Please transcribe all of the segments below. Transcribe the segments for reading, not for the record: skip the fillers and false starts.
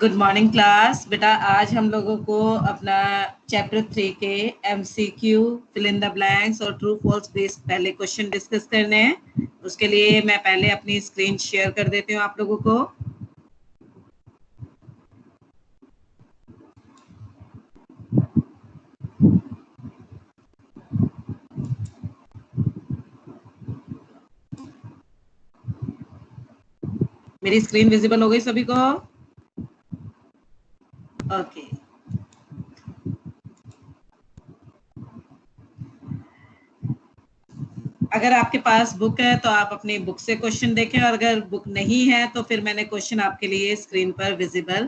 Good morning class. बेटा आज हम लोगों को अपना चैप्टर 3 के MCQ, fill in the blanks और ट्रू फॉल्स बेस्ड पहले क्वेश्चन डिस्कस करने हैं। उसके लिए मैं पहले अपनी स्क्रीन शेयर कर देती हूँ आप लोगों को। मेरी स्क्रीन विजिबल हो गई सभी को? ओके। अगर आपके पास बुक है तो आप अपनी बुक से क्वेश्चन देखें, और अगर बुक नहीं है तो फिर मैंने क्वेश्चन आपके लिए स्क्रीन पर विजिबल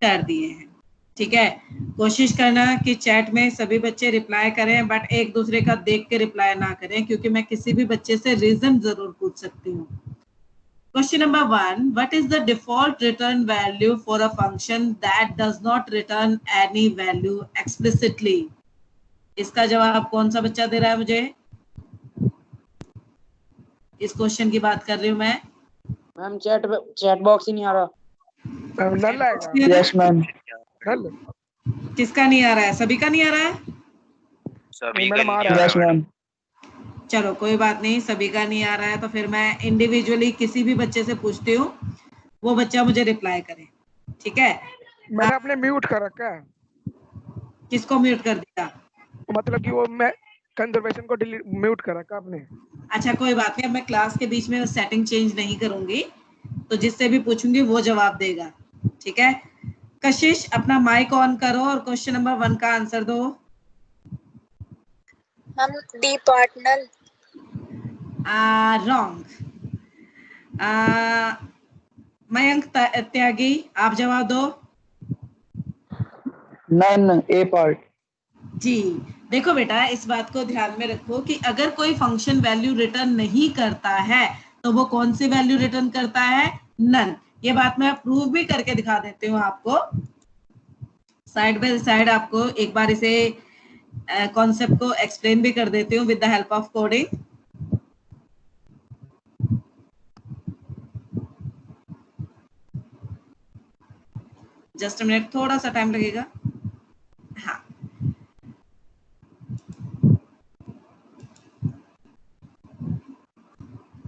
कर दिए हैं। ठीक है, कोशिश करना कि चैट में सभी बच्चे रिप्लाई करें, बट एक दूसरे का देख के रिप्लाई ना करें, क्योंकि मैं किसी भी बच्चे से रीजन जरूर पूछ सकती हूँ। Question number 1, what is the default return value for a function that does not return any value explicitly? इसका जवाब कौन सा बच्चा दे रहा है मुझे? इस क्वेश्चन की बात कर रही हूँ मैं। मैम चैट बॉक्स ही नहीं आ रहा। Yes ma'am. किसका नहीं आ रहा है? सभी का नहीं आ रहा है? सभी का नहीं आ रहा मैम। चलो कोई बात नहीं, सभी का नहीं आ रहा है तो फिर मैं इंडिविजुअली किसी भी बच्चे से पूछती हूँ, वो बच्चा मुझे रिप्लाई करे। ठीक है, मैंने अपने म्यूट कर रखा है। किसको म्यूट कर दिया? मतलब कि वो मैं कंजर्वेशन को डिलीट म्यूट कर रखा आपने। अच्छा कोई बात नहीं, अब मैं क्लास के बीच में सेटिंग चेंज नहीं करूंगी, तो जिससे भी पूछूंगी वो जवाब देगा। ठीक है, कशिश अपना माइक ऑन करो और क्वेश्चन नंबर 1 का आंसर दो। हम डी पार्टनर। रॉन्ग। मयंक त्यागी आप जवाब दो। नन, ए पार्ट। जी देखो बेटा, इस बात को ध्यान में रखो कि अगर कोई फंक्शन वैल्यू रिटर्न नहीं करता है तो वो कौन सी वैल्यू रिटर्न करता है? नन। ये बात मैं प्रूव भी करके दिखा देती हूँ आपको, साइड बाय साइड आपको एक बार इसे कॉन्सेप्ट को एक्सप्लेन भी कर देती हूँ with the help of coding. Just a minute, थोड़ा सा टाइम लगेगा। हाँ,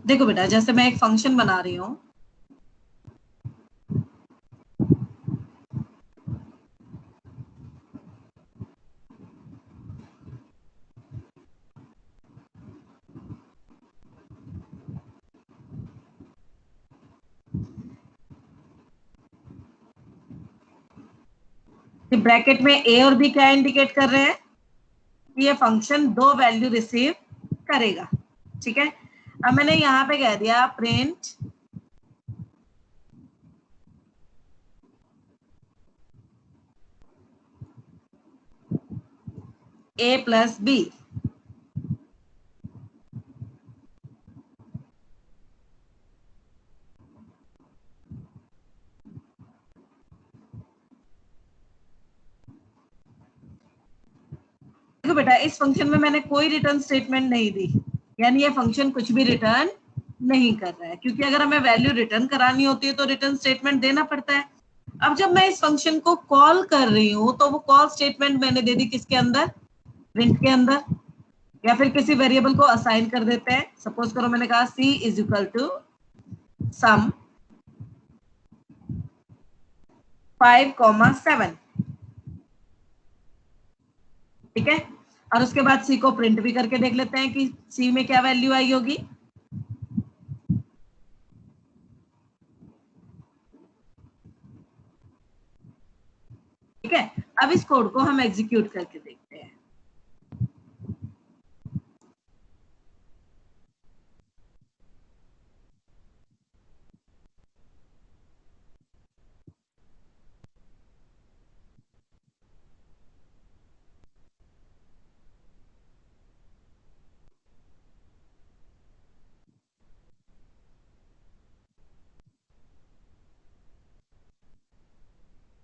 देखो बेटा, जैसे मैं एक फंक्शन बना रही हूँ, ब्रैकेट में ए और बी क्या इंडिकेट कर रहे हैं? ये फंक्शन 2 वैल्यू रिसीव करेगा। ठीक है, अब मैंने यहाँ पे कह दिया प्रिंट ए प्लस बी। देखो बेटा, इस फंक्शन में मैंने कोई रिटर्न स्टेटमेंट नहीं दी, यानी ये फंक्शन कुछ भी रिटर्न नहीं कर रहा है, क्योंकि अगर हमें वैल्यू रिटर्न करानी होती है तो रिटर्न स्टेटमेंट देना पड़ता है। अब जब मैं इस फंक्शन को कॉल कर रही हूँ तो वो कॉल स्टेटमेंट मैंने दे दी किसके अंदर? प्रिंट के अंदर, या फिर किसी वेरिएबल को असाइन कर देते हैं। सपोज करो मैंने कहा c is equal to some 5,7। ठीक है, और उसके बाद सी को प्रिंट भी करके देख लेते हैं कि सी में क्या वैल्यू आई होगी। ठीक है, अब इस कोड को हम एग्जीक्यूट करके देखते हैं।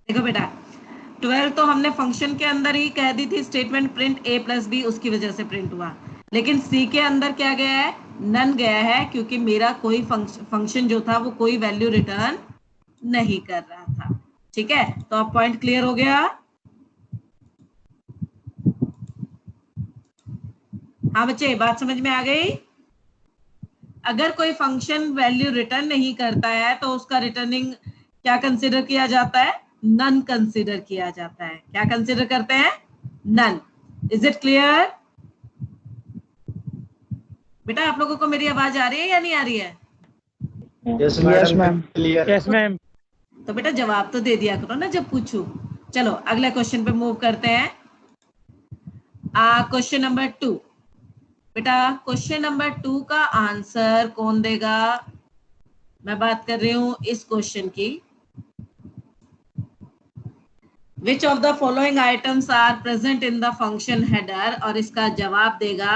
देखो बेटा, 12 तो हमने फंक्शन के अंदर ही कह दी थी statement print a plus B, उसकी वजह से प्रिंट हुआ। लेकिन सी के अंदर क्या गया है? नन गया है, क्योंकि मेरा कोई फंक्शन जो था वो कोई वैल्यू रिटर्न नहीं कर रहा था। ठीक है, तो अब पॉइंट क्लियर हो गया। हाँ बच्चे, बात समझ में आ गई? अगर कोई फंक्शन वैल्यू रिटर्न नहीं करता है तो उसका रिटर्निंग क्या कंसिडर किया जाता है? नन कंसिडर किया जाता है। क्या कंसिडर करते हैं? नन। Is it clear? बेटा आप लोगों को मेरी आवाज आ रही है या नहीं आ रही है? Yes ma'am. Yes ma'am. तो बेटा जवाब तो दे दिया करो ना जब पूछूं। चलो अगले क्वेश्चन पे मूव करते हैं। Question number 2। बेटा क्वेश्चन नंबर 2 का आंसर कौन देगा? मैं बात कर रही हूं इस क्वेश्चन की। Which of the following items are present in the function header? और इसका जवाब देगा,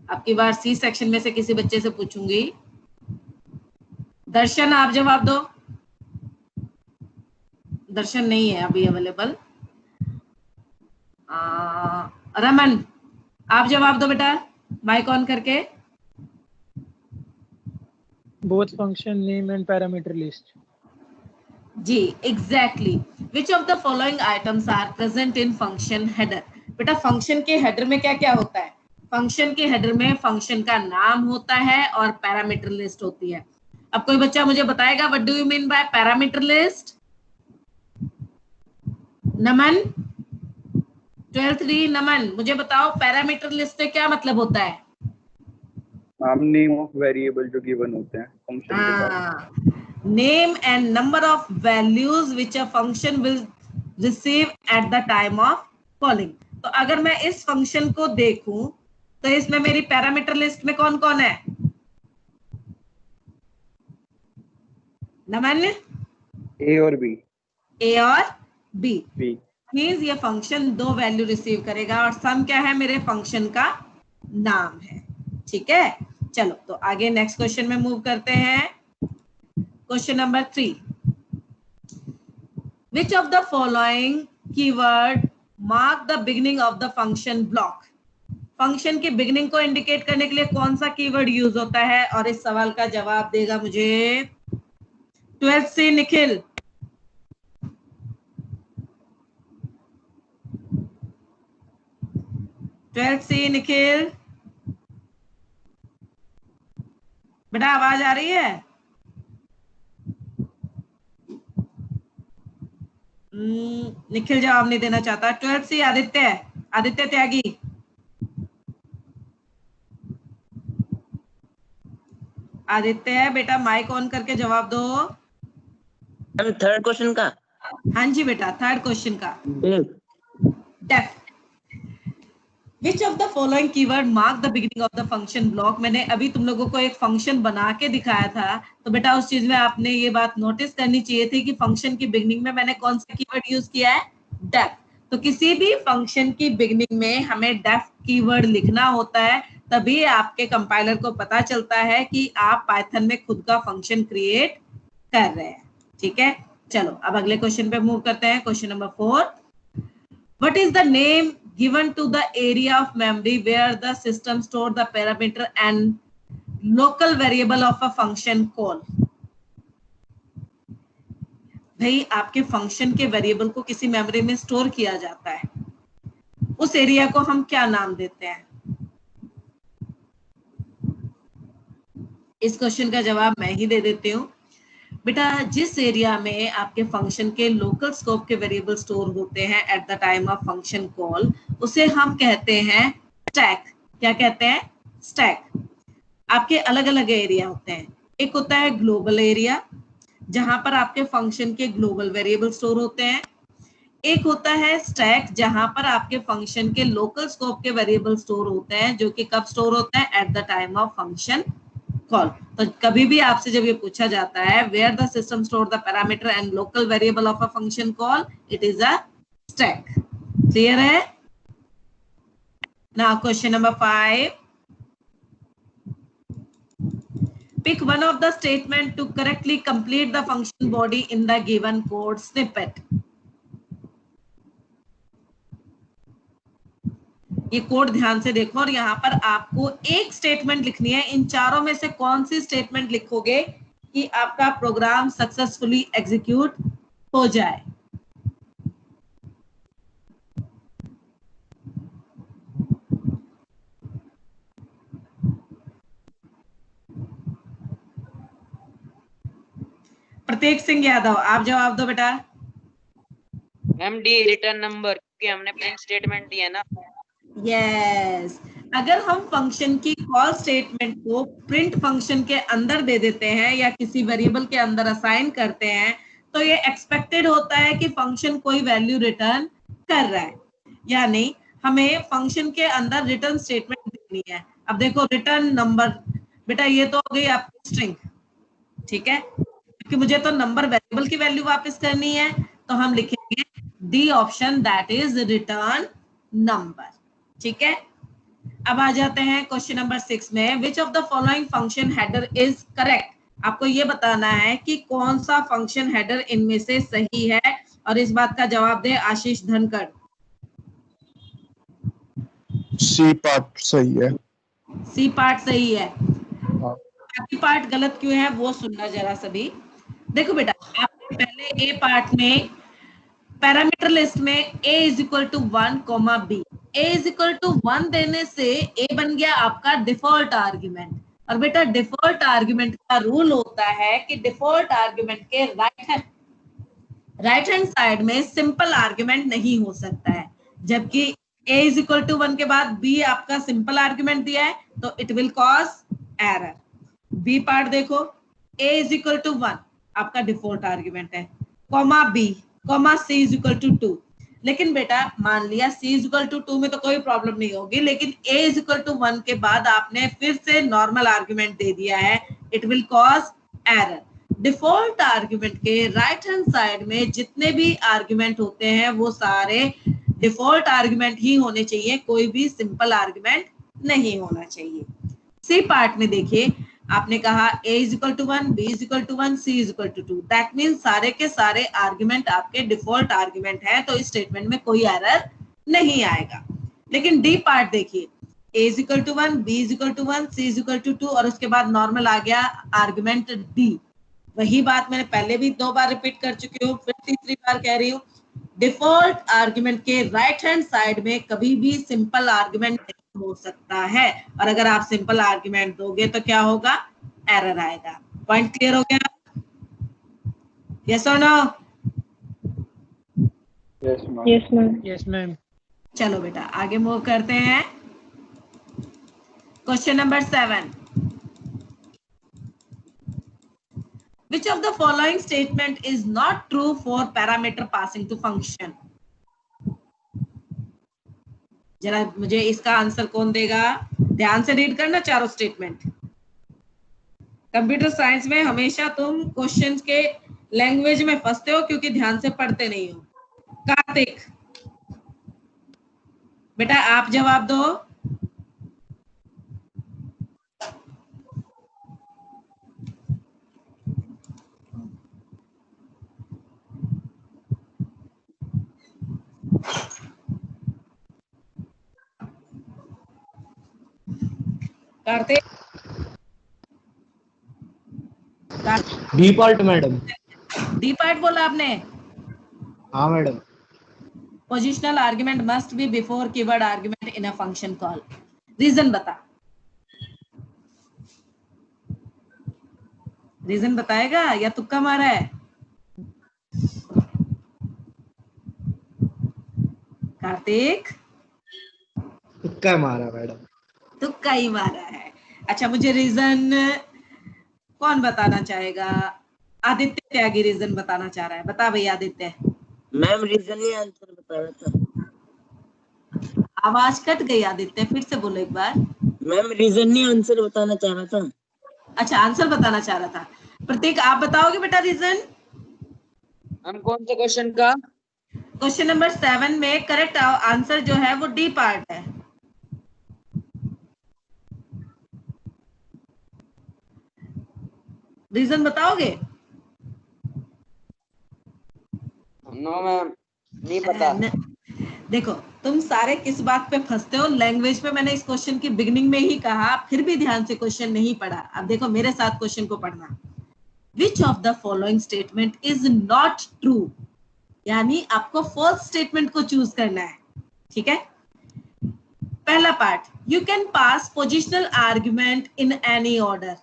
अब की बार सी सेक्शन में से किसी बच्चे से पूछूंगी। दर्शन आप जवाब दो। दर्शन नहीं है अभी अवेलेबल। रमन आप जवाब दो बेटा, माइक ऑन करके। Both function name and parameter list. जी exactly. Which of the following items are present in function header? बेटा फंक्शन के हेडर में क्या क्या होता है? फंक्शन के हेडर में फंक्शन का नाम होता है और पैरामीटर लिस्ट होती है। अब कोई बच्चा मुझे बताएगा what do you mean by parameter list? Naman 12th D Naman, मुझे बताओ पैरामीटर लिस्ट से क्या मतलब होता है? नेम ऑफ वेरिएबल जो गिवन होते हैं फंक्शन के साथ। Name and number of values which a function will receive at the time of calling. तो अगर मैं इस फंक्शन को देखूं तो इसमें मेरी पैरामीटर लिस्ट में कौन कौन है? नमन ए और बी। ए और बी। बी मीन्स ये फंक्शन 2 वैल्यू रिसीव करेगा और सम क्या है? मेरे फंक्शन का नाम है। ठीक है, चलो तो आगे नेक्स्ट क्वेश्चन में मूव करते हैं। Question number 3. Which of the following keyword mark the beginning of the function block? Function के बिगिनिंग को इंडिकेट करने के लिए कौन सा कीवर्ड यूज होता है? और इस सवाल का जवाब देगा मुझे 12th से निखिल। निखिल बेटा आवाज आ रही है? निखिल जवाब नहीं देना चाहता। 12th से आदित्य त्यागी। आदित्य बेटा माइक ऑन करके जवाब दो। थर्ड क्वेश्चन का? हाँ जी बेटा, थर्ड क्वेश्चन का। Def. Which of the following keyword mark the beginning of the function block? मैंने अभी तुम लोगों को एक फंक्शन बना के दिखाया था, तो बेटा उस चीज में आपने ये बात नोटिस करनी चाहिए थी कि फंक्शन की बिगिनिंग में मैंने कौन सा कीवर्ड यूज किया है? डेफ। तो किसी भी फंक्शन की बिगिनिंग में हमें डेफ कीवर्ड लिखना होता है, तभी आपके कंपाइलर को पता चलता है कि आप पाइथन में खुद का फंक्शन क्रिएट कर रहे हैं। ठीक है, चलो अब अगले क्वेश्चन पे मूव करते हैं। Question number 4। What is the name given to the area of memory where the system store the parameter and local variable of a function call? भाई आपके फंक्शन के वेरिएबल को किसी मेमोरी में स्टोर किया जाता है, उस एरिया को हम क्या नाम देते हैं? इस क्वेश्चन का जवाब मैं ही दे देती हूँ। बेटा जिस एरिया में आपके फंक्शन के लोकल स्कोप के वेरिएबल स्टोर होते हैं at the time of function call, उसे हम कहते हैं स्टैक। क्या कहते हैं? स्टैक। आपके अलग अलग एरिया होते हैं। एक होता है ग्लोबल एरिया, जहां पर आपके फंक्शन के ग्लोबल वेरिएबल स्टोर होते हैं। एक होता है स्टैक, जहां पर आपके फंक्शन के लोकल स्कोप के वेरिएबल स्टोर होते हैं, जो कि कब स्टोर होते हैं? At the time of function call. तो कभी भी आपसे जब ये पूछा जाता है where the system store the parameter and local variable of a function call, it is a stack. Clear है? Now question number 5। Pick one of the statement to correctly complete the function body in the given code snippet. ये code ध्यान से देखो और यहाँ पर आपको एक स्टेटमेंट लिखनी है। इन चारों में से कौन सी स्टेटमेंट लिखोगे कि आपका प्रोग्राम सक्सेसफुली एग्जीक्यूट हो जाए। प्रतीक सिंह यादव, आप जवाब दो बेटा। मैम डी रिटर्न नंबर, क्योंकि हमने प्रिंट स्टेटमेंट दिया ना। यस, अगर हम फंक्शन की कॉल स्टेटमेंट को प्रिंट फंक्शन के अंदर दे देते हैं या किसी वेरिएबल के अंदर असाइन करते हैं तो ये एक्सपेक्टेड होता है कि फंक्शन कोई वैल्यू रिटर्न कर रहा है, यानी हमें फंक्शन के अंदर रिटर्न स्टेटमेंट देनी है। अब देखो रिटर्न नंबर, बेटा ये तो हो गई आपकी स्ट्रिंग, ठीक है, क्योंकि मुझे तो नंबर वेरिएबल की वैल्यू वापस करनी है, तो हम लिखेंगे D option that is return number, ठीक है। अब आ जाते हैं क्वेश्चन नंबर 6 में, विच of the following function header is correct. आपको ये बताना है कि कौन सा फंक्शन हेडर इनमें से सही है, और इस बात का जवाब दे आशीष धनखड़। सी पार्ट सही है। सी पार्ट सही है, हाँ। बाकी पार्ट गलत क्यों है वो सुनना जरा सभी। देखो बेटा, आपने पहले ए पार्ट में पैरामीटर लिस्ट में a is equal to 1 comma b, a is equal to 1 देने से a बन गया आपका डिफॉल्ट आर्ग्यूमेंट। और बेटा डिफॉल्ट आर्ग्यूमेंट का रूल होता है कि डिफॉल्ट आर्ग्यूमेंट के राइट हैंड साइड में सिंपल आर्ग्यूमेंट नहीं हो सकता है, जबकि a इज इक्वल टू 1 के बाद b आपका सिंपल आर्ग्यूमेंट दिया है तो it will cause error. b part देखो, a इज इक्वल टू 1 आपका डिफॉल्ट आर्ग्यूमेंट है, comma b comma c is equal to 2। लेकिन बेटा मान लिया c इज इक्वल टू 2 में तो कोई प्रॉब्लम नहीं होगी, लेकिन a इज इक्वल टू 1 के बाद आपने फिर से नॉर्मल आर्ग्यूमेंट दे दिया है, it will cause error. Default argument के राइट हैंड साइड में जितने भी आर्ग्यूमेंट होते हैं वो सारे डिफॉल्ट आर्ग्यूमेंट ही होने चाहिए, कोई भी सिंपल आर्ग्यूमेंट नहीं होना चाहिए। सी पार्ट में देखिए, आपने कहा a is equal to 1, b is equal to 1, c is equal to 2, that means सारे के सारे आर्ग्यूमेंट आपके डिफॉल्ट आर्ग्यूमेंट है, तो इस स्टेटमेंट में कोई एरर नहीं आएगा। लेकिन डी पार्ट देखिए, a is equal to 1, b is equal to 1, c is equal to 2 और उसके बाद नॉर्मल आ गया आर्ग्यूमेंट d। वही बात मैंने पहले भी 2 बार रिपीट कर चुकी हूँ, फिर तीसरी बार कह रही हूँ, डिफॉल्ट आर्ग्यूमेंट के राइट हैंड साइड में कभी भी सिंपल आर्ग्यूमेंट नहीं हो सकता है, और अगर आप सिंपल आर्ग्यूमेंट दोगे तो क्या होगा, एरर आएगा। पॉइंट क्लियर हो गया? यस और no? Yes ma'am. Yes ma'am. चलो बेटा आगे मूव करते हैं। Question number 7, which of the following statement is not true for parameter passing to function? जरा मुझे इसका आंसर कौन देगा, ध्यान से रीड करना चारों स्टेटमेंट। कंप्यूटर साइंस में हमेशा तुम क्वेश्चंस के लैंग्वेज में फंसते हो क्योंकि ध्यान से पढ़ते नहीं हो। कार्तिक बेटा आप जवाब दो। Kartik, D part madam. D part बोला आपने? हाँ madam. Positional argument must be before keyword argument in a function call. Reason बता, रीजन बताएगा या तुक्का मारा है? कार्तिक तुक्का मारा मैडम। तुक्का ही मारा है। अच्छा मुझे रीजन कौन बताना चाहेगा? आदित्य त्यागी रीजन बताना चाह रहा है, बता भाई आदित्य। मैम रीजन ही आंसर बता रहा था। आवाज कट गई आदित्य, फिर से बोलो एक बार। मैम रीजन ही आंसर बताना चाह रहा था। अच्छा आंसर बताना चाह रहा था। प्रतीक आप बताओगे बेटा रीजन? हम कौन से क्वेश्चन का? क्वेश्चन नंबर 7 में करेक्ट आंसर जो है वो डी पार्ट है। रीजन बताओगे? नो मैम, नहीं पता। देखो तुम सारे किस बात पे फंसते हो, लैंग्वेज पे मैंने इस क्वेश्चन की बिगिनिंग में ही कहा, फिर भी ध्यान से क्वेश्चन नहीं पढ़ा। अब देखो मेरे साथ क्वेश्चन को पढ़ना। विच of the following statement is not true, यानी आपको फॉल्स स्टेटमेंट को चूज करना है। ठीक है, पहला part, you can pass positional argument in any order,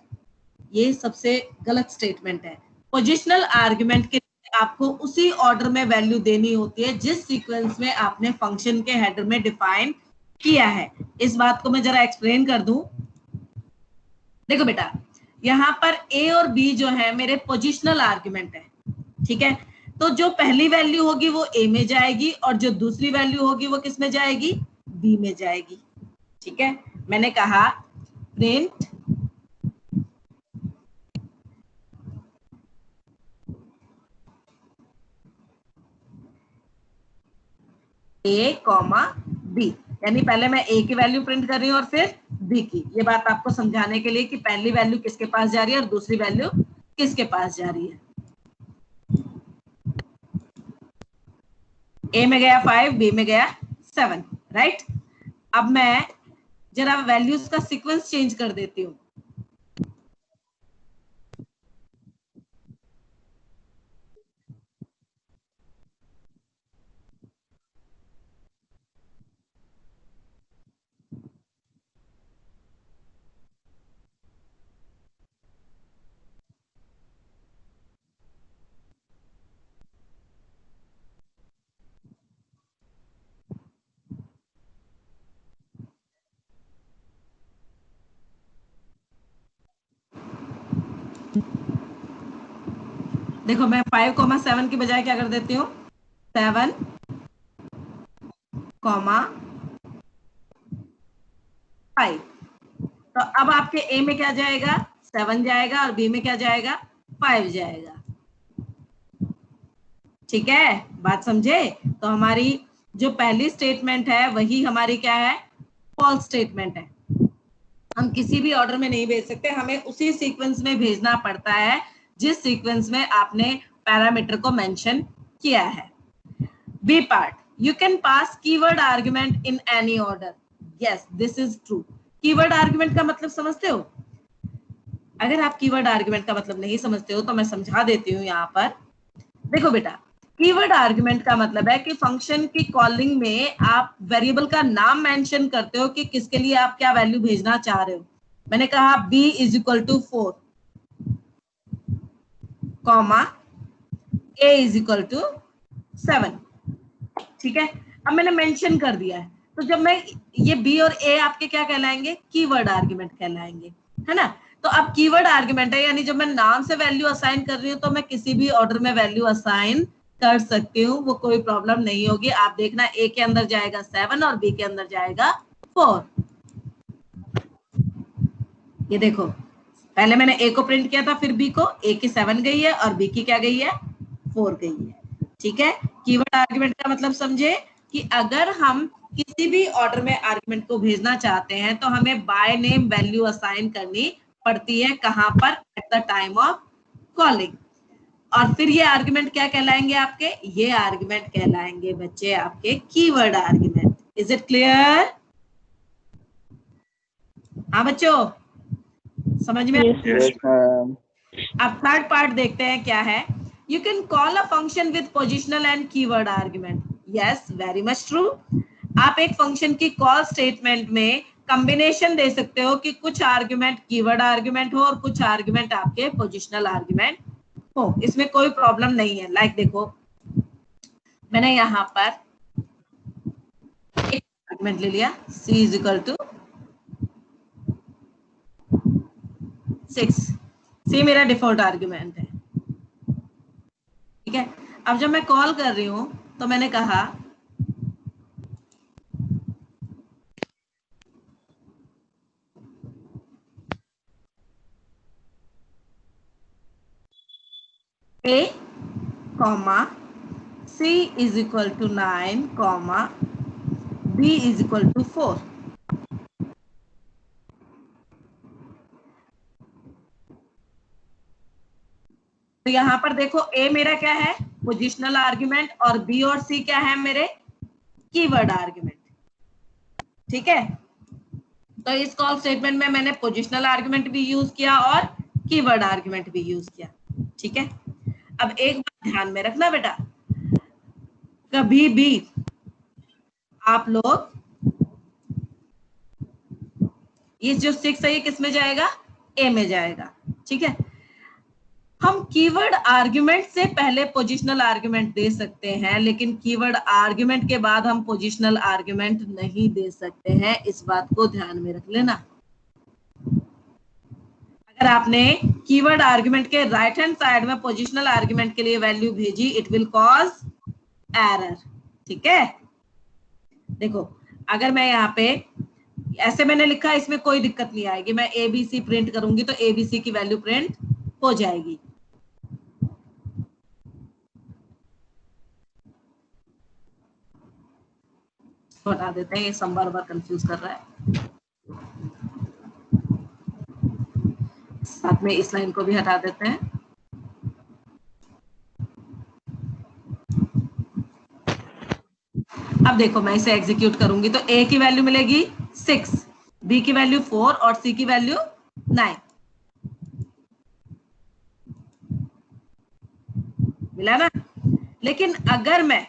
ये सबसे गलत स्टेटमेंट है। पोजिशनल आर्ग्यूमेंट के लिए आपको उसी ऑर्डर में वैल्यू देनी होती है जिस सीक्वेंस में आपने फंक्शन के हेडर में डिफाइन किया है। इस बात को मैं जरा एक्सप्लेन कर दूं। देखो बेटा, यहाँ पर ए और बी जो है मेरे पोजिशनल आर्ग्यूमेंट है। ठीक है, तो जो पहली वैल्यू होगी वो ए में जाएगी और जो दूसरी वैल्यू होगी वो किस में जाएगी, बी में जाएगी। ठीक है, मैंने कहा प्रिंट ए कॉमा बी, यानी पहले मैं ए की वैल्यू प्रिंट कर रही हूँ और फिर बी की। ये बात आपको समझाने के लिए कि पहली वैल्यू किसके पास जा रही है और दूसरी वैल्यू किसके पास जा रही है। ए में गया 5, बी में गया 7, राइट। अब मैं जरा वैल्यूज का सीक्वेंस चेंज कर देती हूँ। देखो मैं 5,7 की बजाय क्या कर देती हूँ, 7, 5। तो अब आपके ए में क्या जाएगा, 7 जाएगा और बी में क्या जाएगा, 5 जाएगा। ठीक है, बात समझे। तो हमारी जो पहली स्टेटमेंट है वही हमारी क्या है, फॉल्स स्टेटमेंट है। हम किसी भी ऑर्डर में नहीं भेज सकते, हमें उसी सीक्वेंस में भेजना पड़ता है जिस सीक्वेंस में आपने पैरामीटर को मेंशन किया है। B part, you can pass keyword argument in any order. Yes, this is true. Keyword argument का मतलब समझते हो? अगर आप कीवर्ड आर्गुमेंट का मतलब नहीं समझते हो तो मैं समझा देती हूँ यहाँ पर। देखो बेटा, कीवर्ड आर्गुमेंट का मतलब है कि फंक्शन की कॉलिंग में आप वेरिएबल का नाम मेंशन करते हो कि किसके लिए आप क्या वैल्यू भेजना चाह रहे हो। मैंने कहा b is equal to 4, comma a is equal to 7। ठीक है, अब मैंने मेंशन कर दिया है, तो जब मैं ये b और a आपके क्या कहलाएंगे, कीवर्ड आर्गुमेंट कहलाएंगे, है ना। तो अब कीवर्ड आर्गुमेंट है, यानी जब मैं नाम से वैल्यू असाइन कर रही हूँ तो मैं किसी भी ऑर्डर में वैल्यू असाइन कर सकती हूँ, वो कोई प्रॉब्लम नहीं होगी। आप देखना a के अंदर जाएगा 7 और b के अंदर जाएगा 4। ये देखो, पहले मैंने a को प्रिंट किया था, फिर b को, a की 7 गई है और b की क्या गई है, 4 गई है। ठीक है, कीवर्ड आर्गुमेंट का मतलब समझे कि अगर हम किसी भी ऑर्डर में आर्गुमेंट को भेजना चाहते हैं तो हमें बाय नेम वैल्यू असाइन करनी पड़ती है, कहां पर, eight the time of calling. और फिर ये आर्गुमेंट क्या कहलाएंगे आपके, ये आर्गुमेंट कहलाएंगे बच्चे आपके keyword argument. Is it clear? हाँ बच्चों, समझ में? Yes, ma'am. अब थर्ड पार्ट देखते हैं क्या है। You can call a function with positional and keyword argument. Yes, very much true. आप एक फंक्शन की कॉल स्टेटमेंट में कॉम्बिनेशन दे सकते हो कि कुछ आर्गुमेंट कीवर्ड आर्गुमेंट हो और कुछ आर्गुमेंट आपके पोजिशनल आर्गुमेंट हो, इसमें कोई प्रॉब्लम नहीं है। लाइक देखो, मैंने यहाँ पर एक आर्गुमेंट ले लिया, c इज इक्वल टू 6। सी मेरा डिफॉल्ट आर्गुमेंट है। ठीक है, अब जब मैं कॉल कर रही हूं तो मैंने कहा a comma c is equal to 9 comma b is equal to 4। तो यहाँ पर देखो, a मेरा क्या है, पोजिशनल आर्गुमेंट, और b और c क्या है, मेरे कीवर्ड आर्गुमेंट। ठीक है, तो इस कॉल स्टेटमेंट में मैंने पोजिशनल आर्गुमेंट भी यूज किया और कीवर्ड आर्गुमेंट भी यूज किया। ठीक है। अब एक बात ध्यान में रखना बेटा, कभी भी आप लोग ये जो 6 है ये किस में जाएगा, ए में जाएगा, ठीक है। हम कीवर्ड आर्गुमेंट से पहले पोजिशनल आर्गुमेंट दे सकते हैं, लेकिन कीवर्ड आर्गुमेंट के बाद हम पोजिशनल आर्गुमेंट नहीं दे सकते हैं, इस बात को ध्यान में रख लेना। अगर आपने कीवर्ड आर्गुमेंट के राइट हैंड साइड में पोजिशनल आर्गुमेंट के लिए वैल्यू भेजी, इट विल कॉज एरर, ठीक है। देखो अगर मैं यहाँ पे ऐसे मैंने लिखा, इसमें कोई दिक्कत नहीं आएगी, मैं ABC प्रिंट करूंगी तो ABC की वैल्यू प्रिंट हो जाएगी। हटा देते हैं, ये सब बार बार कंफ्यूज कर रहा है। साथ में इस लाइन को भी हटा देते हैं। अब देखो मैं इसे एग्जीक्यूट करूंगी तो A की वैल्यू मिलेगी 6, B की वैल्यू 4 और C की वैल्यू 9, मिला ना। लेकिन अगर मैं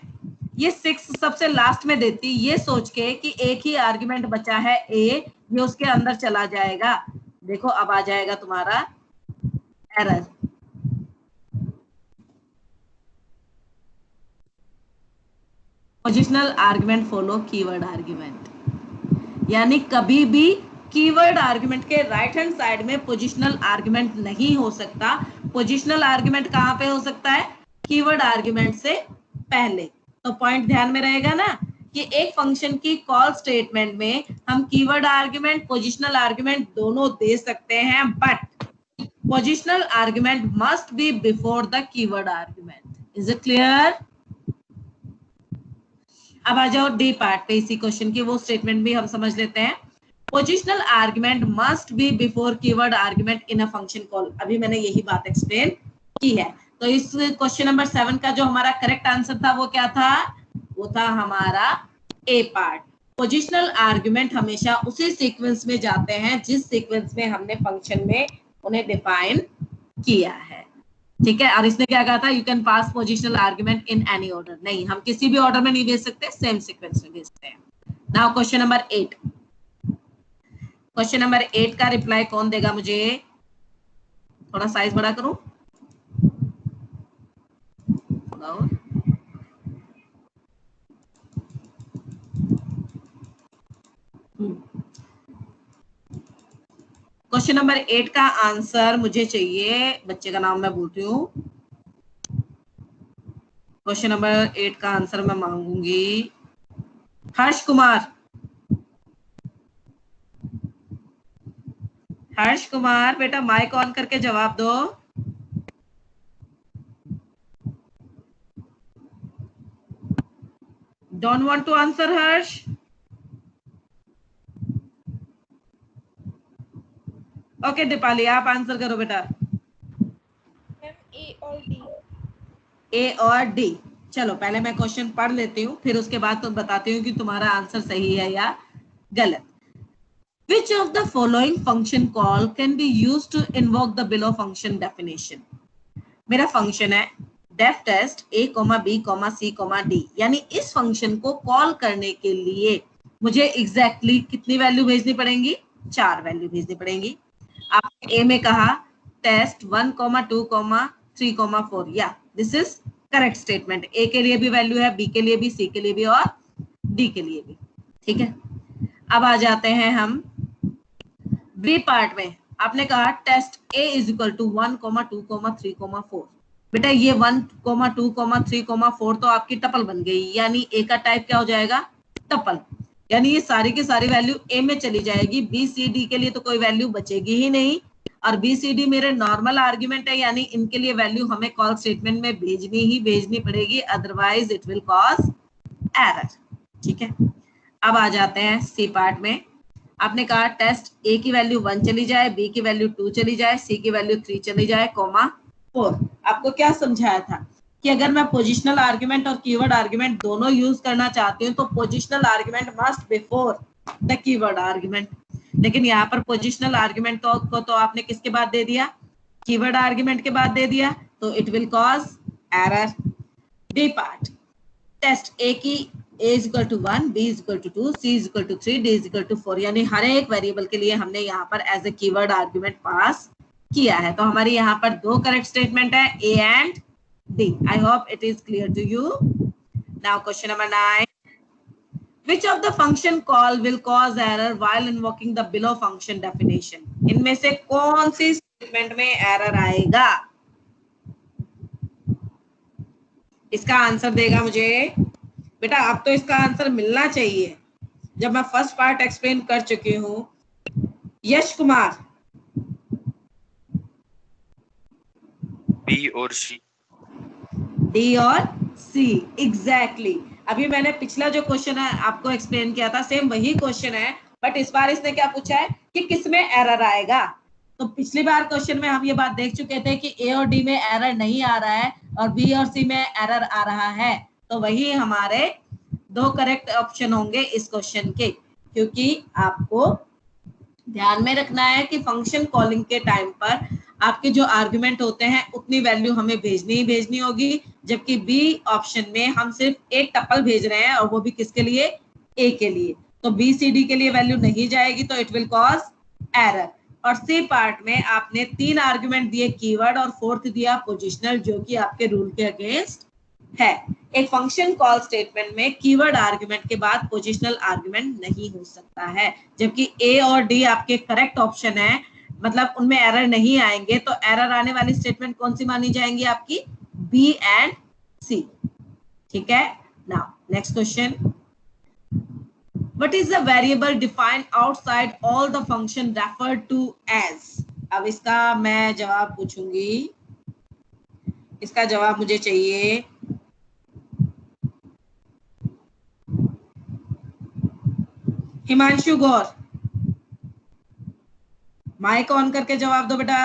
ये 6 सबसे लास्ट में देती, ये सोच के कि एक ही आर्गुमेंट बचा है A, ये उसके अंदर चला जाएगा, देखो अब आ जाएगा तुम्हारा error. Positional argument follow keyword argument, यानी कभी भी कीवर्ड आर्गुमेंट के राइट हैंड साइड में पोजिशनल आर्गुमेंट नहीं हो सकता। पोजिशनल आर्गुमेंट कहां पे हो सकता है, कीवर्ड आर्गुमेंट से पहले। तो पॉइंट ध्यान में रहेगा ना कि एक फंक्शन की कॉल स्टेटमेंट में हम कीवर्ड आर्गुमेंट, पोजिशनल आर्गुमेंट दोनों दे सकते हैं, but positional argument must be before the keyword argument. Is it clear? अब आ जाओ डी पार्ट पे इसी क्वेश्चन की, वो स्टेटमेंट भी हम समझ लेते हैं। Positional argument must be before keyword argument in a function call. अभी मैंने यही बात एक्सप्लेन की है। तो इस क्वेश्चन नंबर 7 का जो हमारा करेक्ट आंसर था वो क्या था, वो था हमारा ए पार्ट। पोजिशनल आर्गुमेंट हमेशा उसी सीक्वेंस में जाते हैं जिस सीक्वेंस में हमने फंक्शन में उन्हें डिफाइन किया है, ठीक है। और इसने क्या कहा था, you can pass positional argument in any order. नहीं, हम किसी भी ऑर्डर में नहीं भेज सकते, सेम सीक्वेंस में भेजते हैं। Now question number 8। Question number 8 का रिप्लाई कौन देगा मुझे? थोड़ा साइज बड़ा करूं, क्वेश्चन नंबर 8 का आंसर मुझे चाहिए, बच्चे का नाम मैं बोलती हूँ। क्वेश्चन नंबर 8 का आंसर मैं मांगूंगी हर्ष कुमार। हर्ष कुमार बेटा माइक ऑन करके जवाब दो। Don't want to answer Harsh? Okay Deepali आप आंसर करो बेटा। ए और डी। ए और डी। चलो पहले मैं क्वेश्चन पढ़ लेती हूँ, फिर उसके बाद तो बताती हूँ कि तुम्हारा आंसर सही है या गलत। Which of the following function call can be used to invoke the below function definition? मेरा फंक्शन है def test a, b, c, d, यानी इस फंक्शन को कॉल करने के लिए मुझे एग्जैक्टली कितनी वैल्यू भेजनी पड़ेंगी? 4 वैल्यू भेजनी पड़ेंगी। आपने a में कहा टेस्ट 1, 2, 3, 4, या this is correct statement. a के लिए भी वैल्यू है, b के लिए भी, c के लिए भी और d के लिए भी, ठीक है। अब आ जाते हैं हम बी पार्ट में। आपने कहा test a is equal to 1, 2, 3, 4। बेटा ये 1, 2, 3, 4 तो आपकी टपल बन गई, यानी a का टाइप क्या हो जाएगा? टपल। यानी ये सारी की सारी वैल्यू a में चली जाएगी, b, c, d के लिए तो कोई वैल्यू बचेगी ही नहीं। और b, c, d मेरे नॉर्मल आर्ग्यूमेंट है, यानी इनके लिए वैल्यू हमें कॉल स्टेटमेंट में भेजनी पड़ेगी, otherwise it will cause error, ठीक है। अब आ जाते हैं सी पार्ट में। आपने कहा टेस्ट a की वैल्यू 1 चली जाए, b की वैल्यू 2 चली जाए, c की वैल्यू 3 चली जाए, 4। आपको क्या समझाया था कि अगर मैं पोजिशनल आर्गुमेंट और कीवर्ड आर्गुमेंट दोनों यूज करना चाहती हूँ तो positional argument must before the keyword argument. लेकिन यहाँ पर पोजिशनल आर्गुमेंट को तो आपने किसके बाद दे दिया? कीवर्ड आर्गुमेंट के बाद दे दिया। तो it will cause error. B part, test A की a is equal to 1, b is equal to 2, c is equal to 3, d is equal to 4, यानी हर एक वेरिएबल के लिए हमने यहाँ पर as a keyword argument pass किया है। तो हमारी यहाँ पर दो करेक्ट स्टेटमेंट है, a and d। I hope it is clear to you. Now question number 9, which of the function call will cause error while invoking the below function definition? इनमें से कौन सी स्टेटमेंट में एरर आएगा? इसका answer देगा मुझे बेटा, अब तो इसका आंसर मिलना चाहिए जब मैं फर्स्ट पार्ट एक्सप्लेन कर चुकी हूं। यश कुमार, बी और सी। डी और सी, एग्जैक्टली। अभी मैंने पिछला जो क्वेश्चन है आपको एक्सप्लेन किया था, सेम वही क्वेश्चन है, बट इस बार इसने क्या पूछा है कि किसमें एरर आएगा। तो पिछली बार क्वेश्चन में हम ये बात देख चुके थे कि ए और डी में एरर नहीं आ रहा है और बी और सी में एरर आ रहा है। तो वही हमारे दो करेक्ट ऑप्शन होंगे इस क्वेश्चन के, क्योंकि आपको ध्यान में रखना है कि फंक्शन कॉलिंग के टाइम पर आपके जो आर्गुमेंट होते हैं उतनी वैल्यू हमें भेजनी ही भेजनी होगी, जबकि बी ऑप्शन में हम सिर्फ एक टपल भेज रहे हैं और वो भी किसके लिए, ए के लिए। तो बी सी डी के लिए वैल्यू नहीं जाएगी, तो इट विल कॉज एरर। और सी पार्ट में आपने 3 आर्गुमेंट दिए कीवर्ड और 4th दिया पोजिशनल, जो कि आपके रूल के अगेंस्ट है। एक फंक्शन कॉल स्टेटमेंट में कीवर्ड आर्गुमेंट के बाद पोजिशनल आर्गुमेंट नहीं हो सकता है, जबकि ए और डी आपके करेक्ट ऑप्शन है, मतलब उनमें एरर नहीं आएंगे। तो एरर आने वाली स्टेटमेंट कौन सी मानी जाएंगी आपकी, बी एंड सी। ठीक है। Now next question, what is the variable defined outside all the function referred to as? अब इसका मैं जवाब पूछूंगी, इसका जवाब मुझे चाहिए। हिमांशु गौर, माइक ऑन करके जवाब दो बेटा।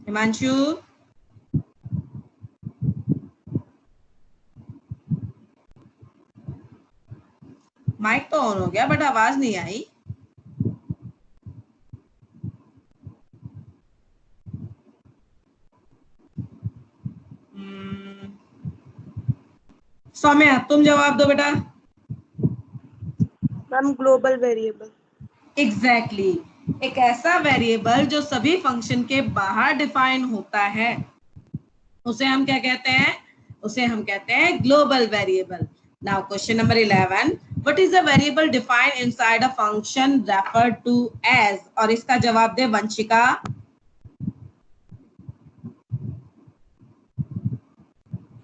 हिमांशु, माइक तो ऑन हो गया बट आवाज नहीं आई। सौम्या, तुम जवाब दो बेटा। Ma'am global variable. एग्जैक्टली, एक ऐसा वेरिएबल जो सभी फंक्शन के बाहर डिफाइन होता है, उसे हम क्या कहते हैं, उसे हम कहते हैं global variable. Now question number 11, what is the variable defined inside a function referred to as? और इसका जवाब दे वंशिका।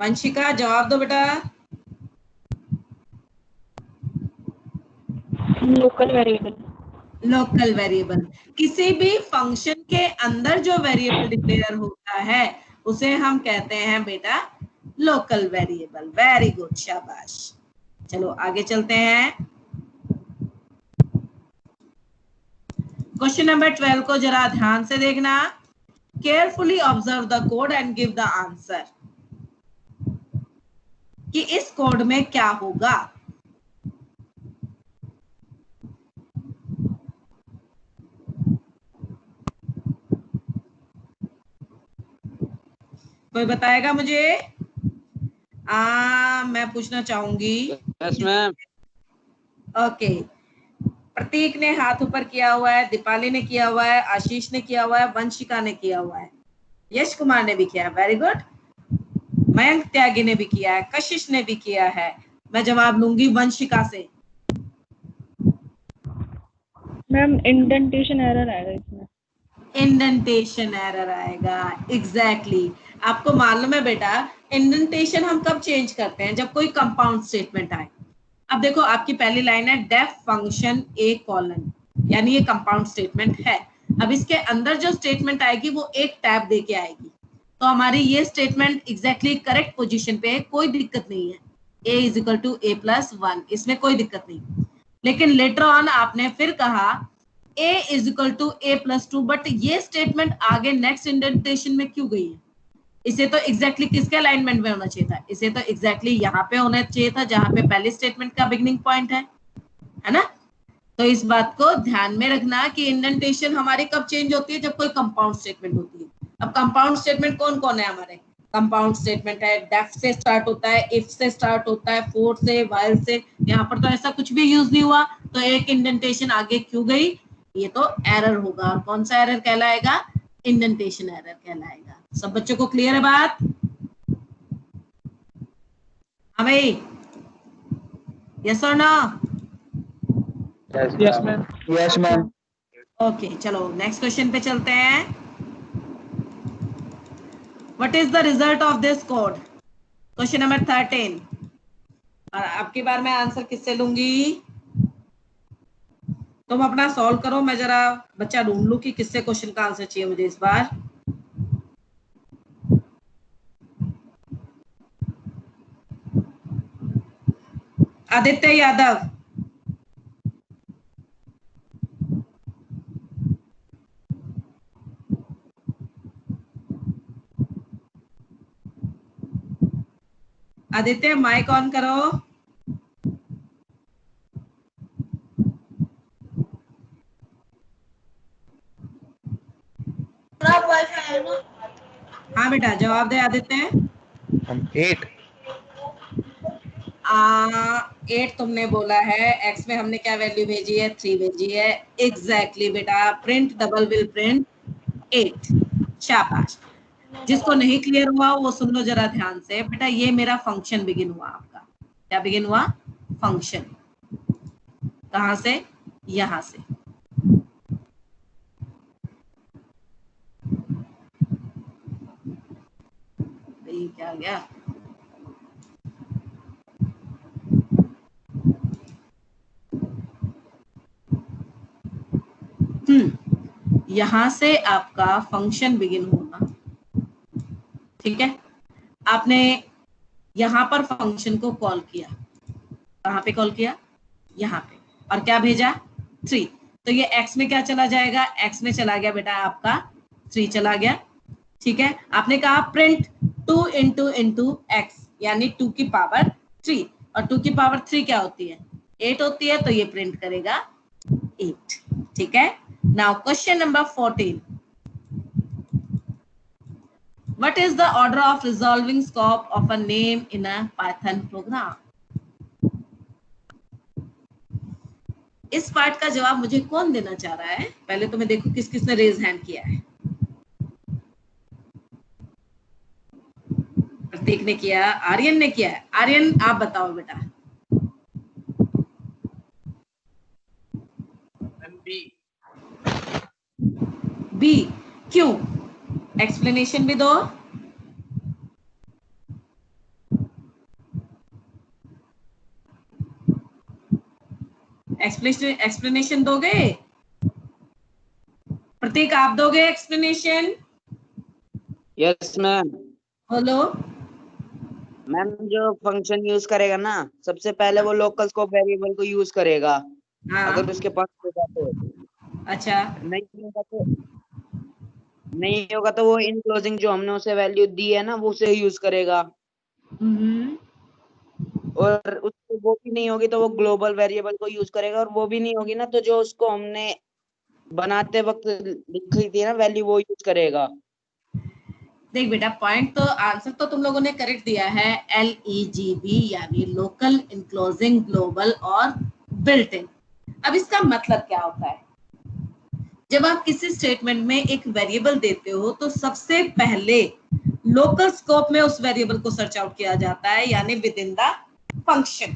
वंशिका जवाब दो बेटा। Local variable. लोकल वेरिएबल, किसी भी फंक्शन के अंदर जो वेरिएबल डिक्लेयर होता है उसे हम कहते हैं बेटा लोकल वेरिएबल। वेरी गुड, शाबाश। चलो आगे चलते हैं। क्वेश्चन नंबर 12 को जरा ध्यान से देखना। Carefully observe the code and give the answer, कि इस कोड में क्या होगा। कोई बताएगा मुझे? मैं पूछना चाहूंगी। Yes ma'am. ओके, प्रतीक ने हाथ ऊपर किया हुआ है, दीपाली ने किया हुआ है, आशीष ने किया हुआ है, वंशिका ने किया हुआ है, यश कुमार ने भी किया है। Very good. मयंक त्यागी ने भी किया है, कशिश ने भी किया है। मैं जवाब लूंगी वंशिका से। मैम इंडेंटेशन एरर आएगा इसमें। इंडेंटेशन एरर आएगा, एग्जैक्टली। आपको मालूम है बेटा, इंडेंटेशन हम कब चेंज करते हैं, जब कोई कंपाउंड स्टेटमेंट आए। अब देखो आपकी पहली लाइन है डेफ फंक्शन ए कॉलन, यानी ये कंपाउंड स्टेटमेंट है। अब इसके अंदर जो स्टेटमेंट आएगी वो एक टैब दे के आएगी, तो हमारी ये स्टेटमेंट एग्जैक्टली करेक्ट पोजीशन पे है, कोई दिक्कत नहीं है। a is equal to a plus 1, इसमें कोई दिक्कत नहीं। लेकिन लेटर ऑन आपने फिर कहा a is equal to a plus 2, but ये स्टेटमेंट आगे नेक्स्ट इंडेंटेशन में क्यों गई है? इसे तो एग्जैक्टली किसके अलाइनमेंट में होना चाहिए था? इसे तो एग्जैक्टली यहाँ पे होना चाहिए था, जहां पे पहले स्टेटमेंट का बिगिनिंग पॉइंट है ना। तो इस बात को ध्यान में रखना कि इंडेंटेशन हमारी कब चेंज होती है, जब कोई कंपाउंड स्टेटमेंट होती है। अब कंपाउंड स्टेटमेंट कौन कौन है हमारे? कंपाउंड स्टेटमेंट है, डेफ से स्टार्ट होता है, इफ से स्टार्ट होता है, फोर से, व्हाइल से। यहाँ पर तो ऐसा कुछ भी यूज नहीं हुआ, तो एक इंडेंटेशन आगे क्यों गई? ये तो एरर होगा। और कौन सा एरर कहलाएगा? इंडेंटेशन एरर कहलाएगा। सब बच्चों को क्लियर है बात? हाँ भाई, यस और no? Yes ma'am. Yes ma'am. Okay, चलो नेक्स्ट क्वेश्चन पे चलते हैं। What is the result of this code? Question number 13। और अब की बार मैं आंसर किससे लूंगी? तुम अपना सॉल्व करो, मैं जरा बच्चा ढूंढ लूं कि किससे क्वेश्चन का आंसर चाहिए मुझे इस बार। आदित्य यादव। आदित्य माइक ऑन करो। हाँ बेटा, जवाब दे आदित्य। 8। 8 तुमने बोला है। एक्स में हमने क्या वैल्यू भेजी है? 3 भेजी है। एग्जैक्टली बेटा, प्रिंट डबल विल प्रिंट 8। शाबाश। जिसको नहीं क्लियर हुआ वो सुन लो जरा ध्यान से। बेटा ये मेरा फंक्शन बिगिन हुआ आपका। क्या बिगिन हुआ? फंक्शन। कहां से? यहां से। ये क्या आ गया? यहां से आपका फंक्शन बिगिन होगा। ठीक है, आपने यहां पर फंक्शन को कॉल किया। कहां पे कॉल किया? यहां पे। और क्या भेजा? 3। तो ये x में क्या चला जाएगा? x में चला गया बेटा आपका 3 चला गया। ठीक है, आपने कहा प्रिंट 2 इंटू x, यानी 2 की पावर 3। और 2 की पावर 3 क्या होती है? 8 होती है। तो ये प्रिंट करेगा 8। ठीक है, now question number 14। What is the order of resolving scope of a name in a Python program? इस पार्ट का जवाब मुझे कौन देना चाह रहा है? पहले तो मैं देखूं किस किसने रेज हैंड किया है। प्रतीक ने किया, आर्यन ने किया है। आर्यन आप बताओ बेटा। बी। क्यों? एक्सप्लेनेशन भी दो। एक्सप्लेनेशन दोगे? प्रतीक आप दोगे एक्सप्लेनेशन? Yes ma'am. बोलो। मैम जो फंक्शन यूज करेगा ना, सबसे पहले वो लोकल स्कोप वेरिएबल को यूज करेगा। हाँ। अगर उसके पास होगा तो। अच्छा। नहीं होगा तो वो इनक्लोजिंग जो हमने उसे वैल्यू दी है ना, वो उसे यूज करेगा। और उसको वो भी नहीं होगी तो वो ग्लोबल वेरिएबल को यूज करेगा। और वो भी नहीं होगी ना, तो जो उसको हमने बनाते वक्त लिखी थी ना वैल्यू, वो यूज करेगा। देख बेटा, पॉइंट तो आंसर तो तुम लोगों ने करेक्ट दिया है। LEGB यानी लोकल, इनक्लोजिंग, ग्लोबल और बिल्ट इन। अब इसका मतलब क्या होता है? जब आप किसी स्टेटमेंट में एक वेरिएबल देते हो तो सबसे पहले लोकल स्कोप में उस वेरिएबल को सर्च आउट किया जाता है, यानी विद इन द फंक्शन।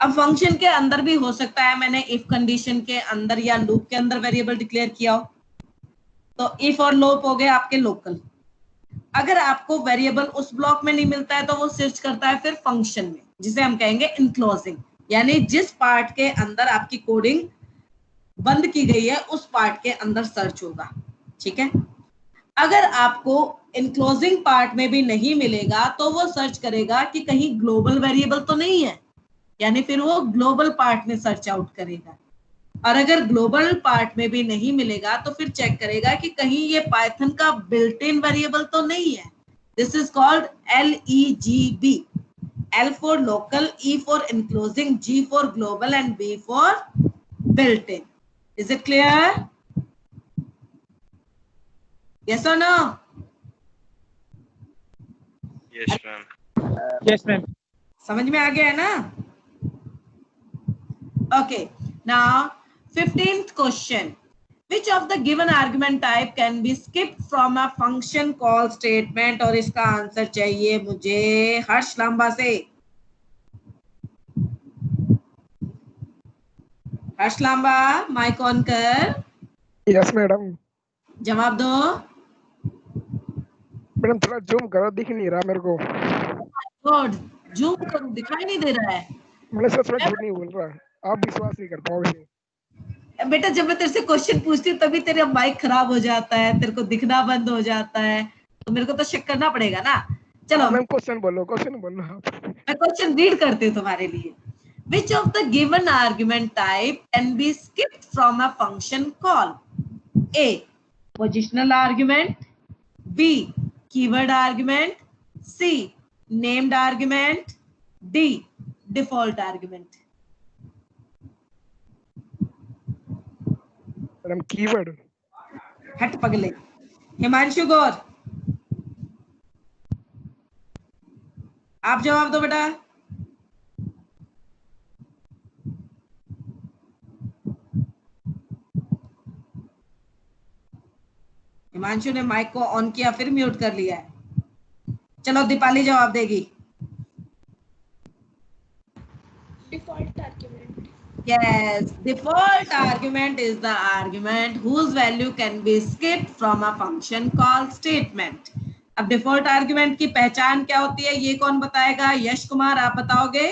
अब फंक्शन के अंदर भी हो सकता है मैंने इफ कंडीशन के अंदर या लूप के अंदर वेरिएबल डिक्लेयर किया हो, तो इफ और लूप हो गए आपके लोकल। अगर आपको वेरिएबल उस ब्लॉक में नहीं मिलता है तो वो सर्च करता है फिर फंक्शन में, जिसे हम कहेंगे इनक्लोजिंग, यानी जिस पार्ट के अंदर आपकी कोडिंग बंद की गई है उस पार्ट के अंदर सर्च होगा। ठीक है, अगर आपको इनक्लोजिंग पार्ट में भी नहीं मिलेगा तो वो सर्च करेगा कि कहीं ग्लोबल वेरिएबल तो नहीं है, यानी फिर वो ग्लोबल पार्ट में सर्च आउट करेगा। और अगर ग्लोबल पार्ट में भी नहीं मिलेगा तो फिर चेक करेगा कि कहीं ये पाइथन का बिल्ट इन वेरिएबल तो नहीं है। This is called LEGB। L for local, E for enclosing, G for global and B for built in. Is it clear? Yes or no? Yes, ma'am. Yes, ma'am. समझ में आ गया है ना? Okay. Now, 15th question. Which of the given argument type can be skipped from a function call statement? और इसका answer चाहिए मुझे हर्ष लांबा से. हर्ष लांबा, माइक ऑन कर. Yes, madam. जवाब दो. मैडम थोड़ा जूम करो, दिख नहीं रहा मेरे को. गॉड, जूम करूं, दिखाई नहीं दे रहा है. मैंने सच में झूठ नहीं बोल रहा. आप विश्वास नहीं कर पाओगे. बेटा जब मैं तेरे से क्वेश्चन पूछती हूँ तभी तेरा माइक खराब हो जाता है, तेरे को दिखना बंद हो जाता है, तो मेरे को तो चेक करना पड़ेगा ना. चलो मैम क्वेश्चन बोलो आप. मैं क्वेश्चन रीड करती हूँ तुम्हारे लिए. Which of the given argument type can be skipped from a function call? A. Positional argument. B. Keyword argument. C. Named argument. D. Default argument. Madam keyword. हट पगले. हिमांशु गौर, आप जवाब दो बेटा. हिमांशु ने माइक को ऑन किया फिर म्यूट कर लिया है. चलो दीपाली जवाब देगी. Default argument. Yes, default argument is the argument whose value can be skipped from a function call statement. अब default argument की पहचान क्या होती है ये कौन बताएगा? यश कुमार, आप बताओगे?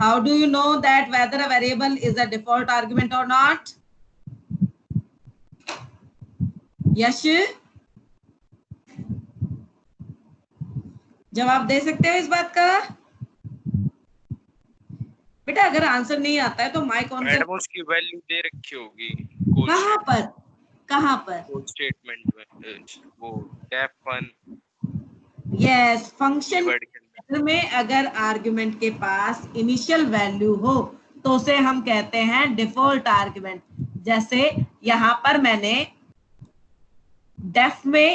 How do you know that whether a variable is a default argument or not? यश, जवाब दे सकते हो इस बात का? बेटा अगर आंसर नहीं आता है तो माइक ऑन. मैडम उसकी वैल्यू दे रखी होगी. कहाँ पर? कहाँ पर? कोड स्टेटमेंट में वो टैप 1. यस, फंक्शन में अगर आर्गुमेंट के पास इनिशियल वैल्यू हो तो उसे हम कहते हैं डिफॉल्ट आर्गुमेंट. जैसे यहाँ पर मैंने डेफ में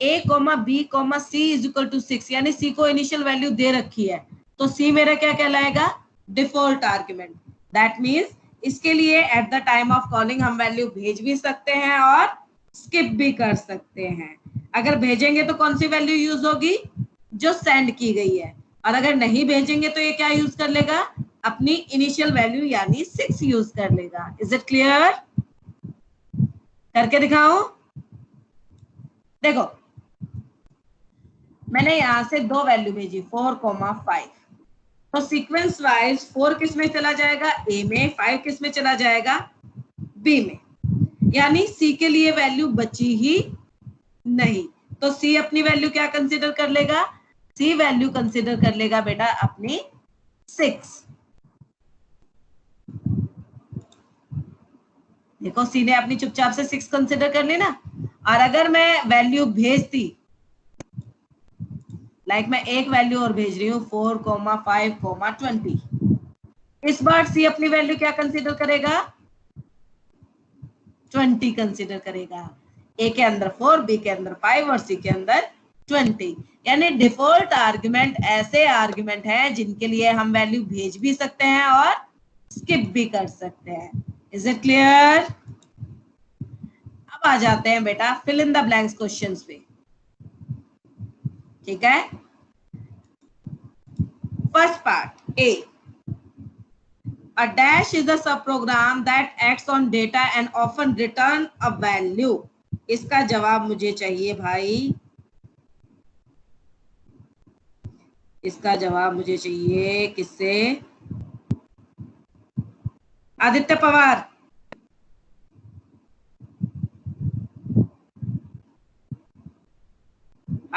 a, b, c is equal to 6 यानी c को इनिशियल वैल्यू दे रखी है तो c मेरा क्या कहलाएगा? Default argument. दैट मींस इसके लिए eight the time of calling हम वैल्यू भेज भी सकते हैं और स्किप भी कर सकते हैं. अगर भेजेंगे तो कौन सी वैल्यू यूज होगी? जो सेंड की गई है. और अगर नहीं भेजेंगे तो ये क्या यूज कर लेगा? अपनी इनिशियल वैल्यू यानी 6 यूज कर लेगा. Is it clear? करके दिखाऊं? देखो मैंने यहां से दो वैल्यू भेजी 4,5 तो सीक्वेंस वाइज 4 किस में चला जाएगा? ए में. 5 किस में चला जाएगा? बी में. यानी सी के लिए वैल्यू बची ही नहीं. तो सी अपनी वैल्यू क्या कंसीडर कर लेगा? सी वैल्यू कंसीडर कर लेगा बेटा अपनी 6. देखो सी ने अपनी चुपचाप से 6 कंसीडर कर ली ना. और अगर मैं वैल्यू भेजती लाइक मैं एक वैल्यू और भेज रही हूँ 4,5,20 इस बार सी अपनी वैल्यू क्या कंसीडर करेगा? 20 कंसीडर करेगा. ए के अंदर 4, बी के अंदर 5 और सी के अंदर 20. यानी डिफॉल्ट आर्गुमेंट ऐसे आर्गुमेंट हैं जिनके लिए हम वैल्यू भेज भी सकते हैं और स्किप भी कर सकते हैं. Is it clear? अब आ जाते हैं बेटा fill in the blanks questions पे. ठीक है. First part A. A dash is a subprogram that acts on data and often return a value. इसका जवाब मुझे चाहिए भाई. इसका जवाब मुझे चाहिए किससे? आदित्य पवार.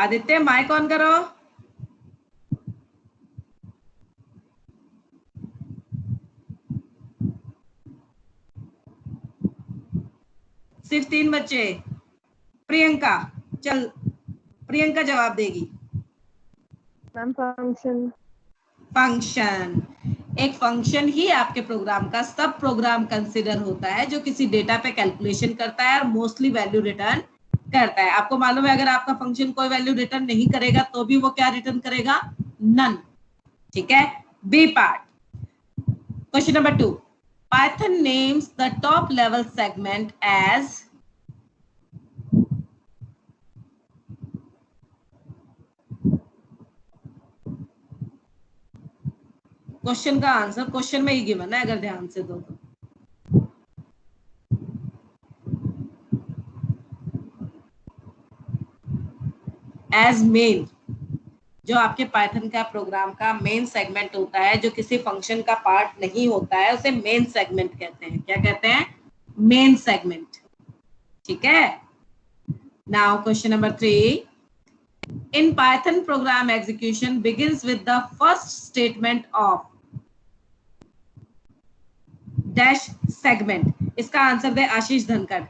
आदित्य माइक ऑन करो. सिर्फ 3 बच्चे. प्रियंका, चल प्रियंका जवाब देगी. Ma'am function. फंक्शन. एक फंक्शन ही आपके प्रोग्राम का सब प्रोग्राम कंसिडर होता है जो किसी डेटा पे कैलकुलेशन करता है और मोस्टली वैल्यू रिटर्न करता है। आपको मालूम है अगर आपका फंक्शन कोई वैल्यू रिटर्न नहीं करेगा तो भी वो क्या रिटर्न करेगा? नन। ठीक है। B part, question number 2, Python names the top level segment as. Question का आंसर क्वेश्चन में ही गिवन है, अगर ध्यान से दो तो। एज मेन, जो आपके पाइथन का प्रोग्राम का मेन सेगमेंट होता है, जो किसी फंक्शन का पार्ट नहीं होता है, उसे मेन सेगमेंट कहते हैं। क्या कहते हैं? Main segment. ठीक है। Now question number 3, in Python program execution begins with the first statement of dash segment। इसका आंसर दे आशीष धनखड़।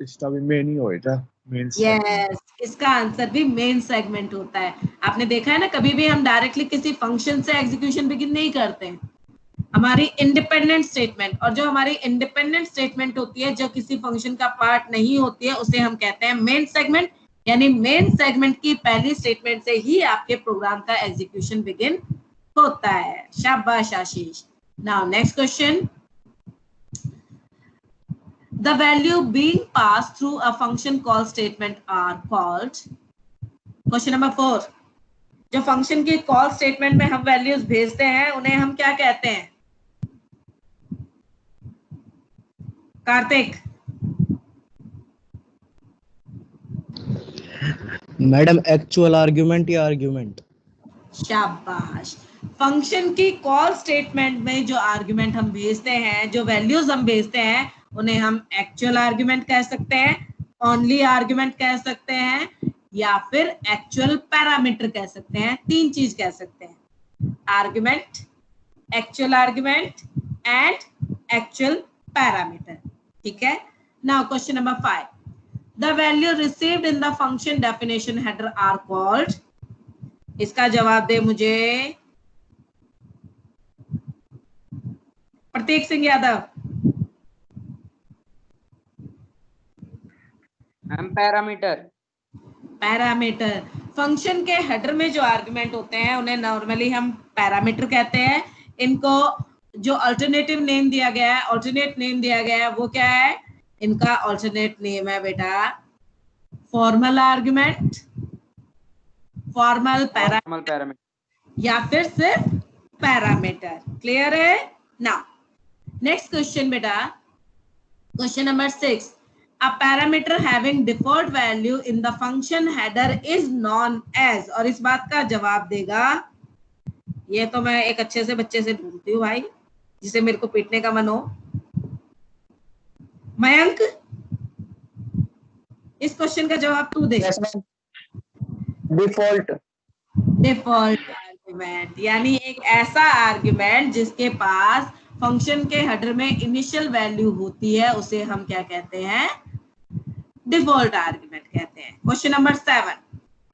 इसका भी मेन ही होएगा, मेन। यस, इसका आंसर भी मेन सेगमेंट होता है। आपने देखा है ना, कभी भी हम डायरेक्टली किसी फंक्शन से एग्जीक्यूशन बिगिन नहीं करते हैं। हमारी इंडिपेंडेंट स्टेटमेंट, और जो हमारी इंडिपेंडेंट स्टेटमेंट होती है जो किसी फंक्शन का पार्ट नहीं होती है, उसे हम कहते हैं मेन सेगमेंट। यानी मेन सेगमेंट की पहली स्टेटमेंट से ही आपके प्रोग्राम का एग्जीक्यूशन बिगिन होता है। शाबाश Ashish. Now next question, the value being passed through a function call statement are called। Question number 4, जो फंक्शन की कॉल स्टेटमेंट में हम वैल्यूज भेजते हैं उन्हें हम क्या कहते हैं? कार्तिक। मैडम एक्चुअल आर्ग्यूमेंट या आर्ग्यूमेंट? शाबाश। फंक्शन की कॉल स्टेटमेंट में जो आर्ग्यूमेंट हम भेजते हैं, जो वैल्यूज हम भेजते हैं, उन्हें हम एक्चुअल आर्ग्यूमेंट कह सकते हैं, ओनली आर्ग्यूमेंट कह सकते हैं, या फिर एक्चुअल पैरामीटर कह सकते हैं। 3 चीज कह सकते हैं, argument, actual argument and actual parameter. ठीक है। Now question number 5, the value received in the function definition header are called. इसका जवाब दे मुझे Prateek Singh Yadav. Parameter. Parameter. Function के हेडर में जो आर्गुमेंट होते हैं उन्हें नॉर्मली हम पैरामीटर कहते हैं। इनको जो अल्टरनेटिव नेम दिया गया है, ऑल्टरनेट नेम दिया गया है, वो क्या है? इनका अल्टरनेट नेम है बेटा फॉर्मल आर्गुमेंट, फॉर्मल पैरामीटर, या फिर सिर्फ पैरामीटर। क्लियर है ना? नेक्स्ट क्वेश्चन बेटा, question number 6, a parameter having default value in the function header is known as। और इस बात का जवाब देगा, ये तो मैं एक अच्छे से बच्चे से ढूंढती हूँ भाई, जिसे मेरे को पीटने का मन हो। मयंक, इस क्वेश्चन का जवाब तू दे। डिफॉल्ट। डिफॉल्ट आर्गुमेंट, यानी एक ऐसा आर्गुमेंट जिसके पास फंक्शन के हेडर में इनिशियल वैल्यू होती है, उसे हम क्या कहते हैं? डिफॉल्ट आर्गुमेंट कहते हैं। Question number 7,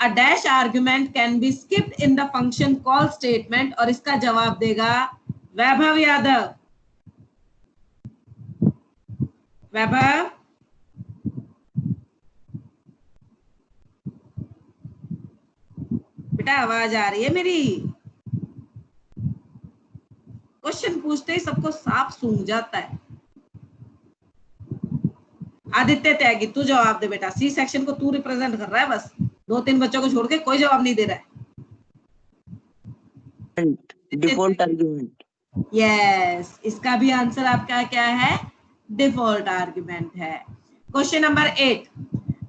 a dash argument can be skipped in the function call statement. और इसका जवाब देगा वैभव यादव। वैभव, बेटा आवाज आ रही है मेरी? क्वेश्चन पूछते ही सबको साफ सूंघ जाता है। आदित्य त्यागी, तू जवाब दे बेटा। सी सेक्शन को तू रिप्रेजेंट कर रहा है, बस 2-3 बच्चों को छोड़ के कोई जवाब नहीं दे रहा है। Default argument. यस, इसका भी आंसर आपका क्या है? डिफॉल्ट आर्गुमेंट है। Question number 8,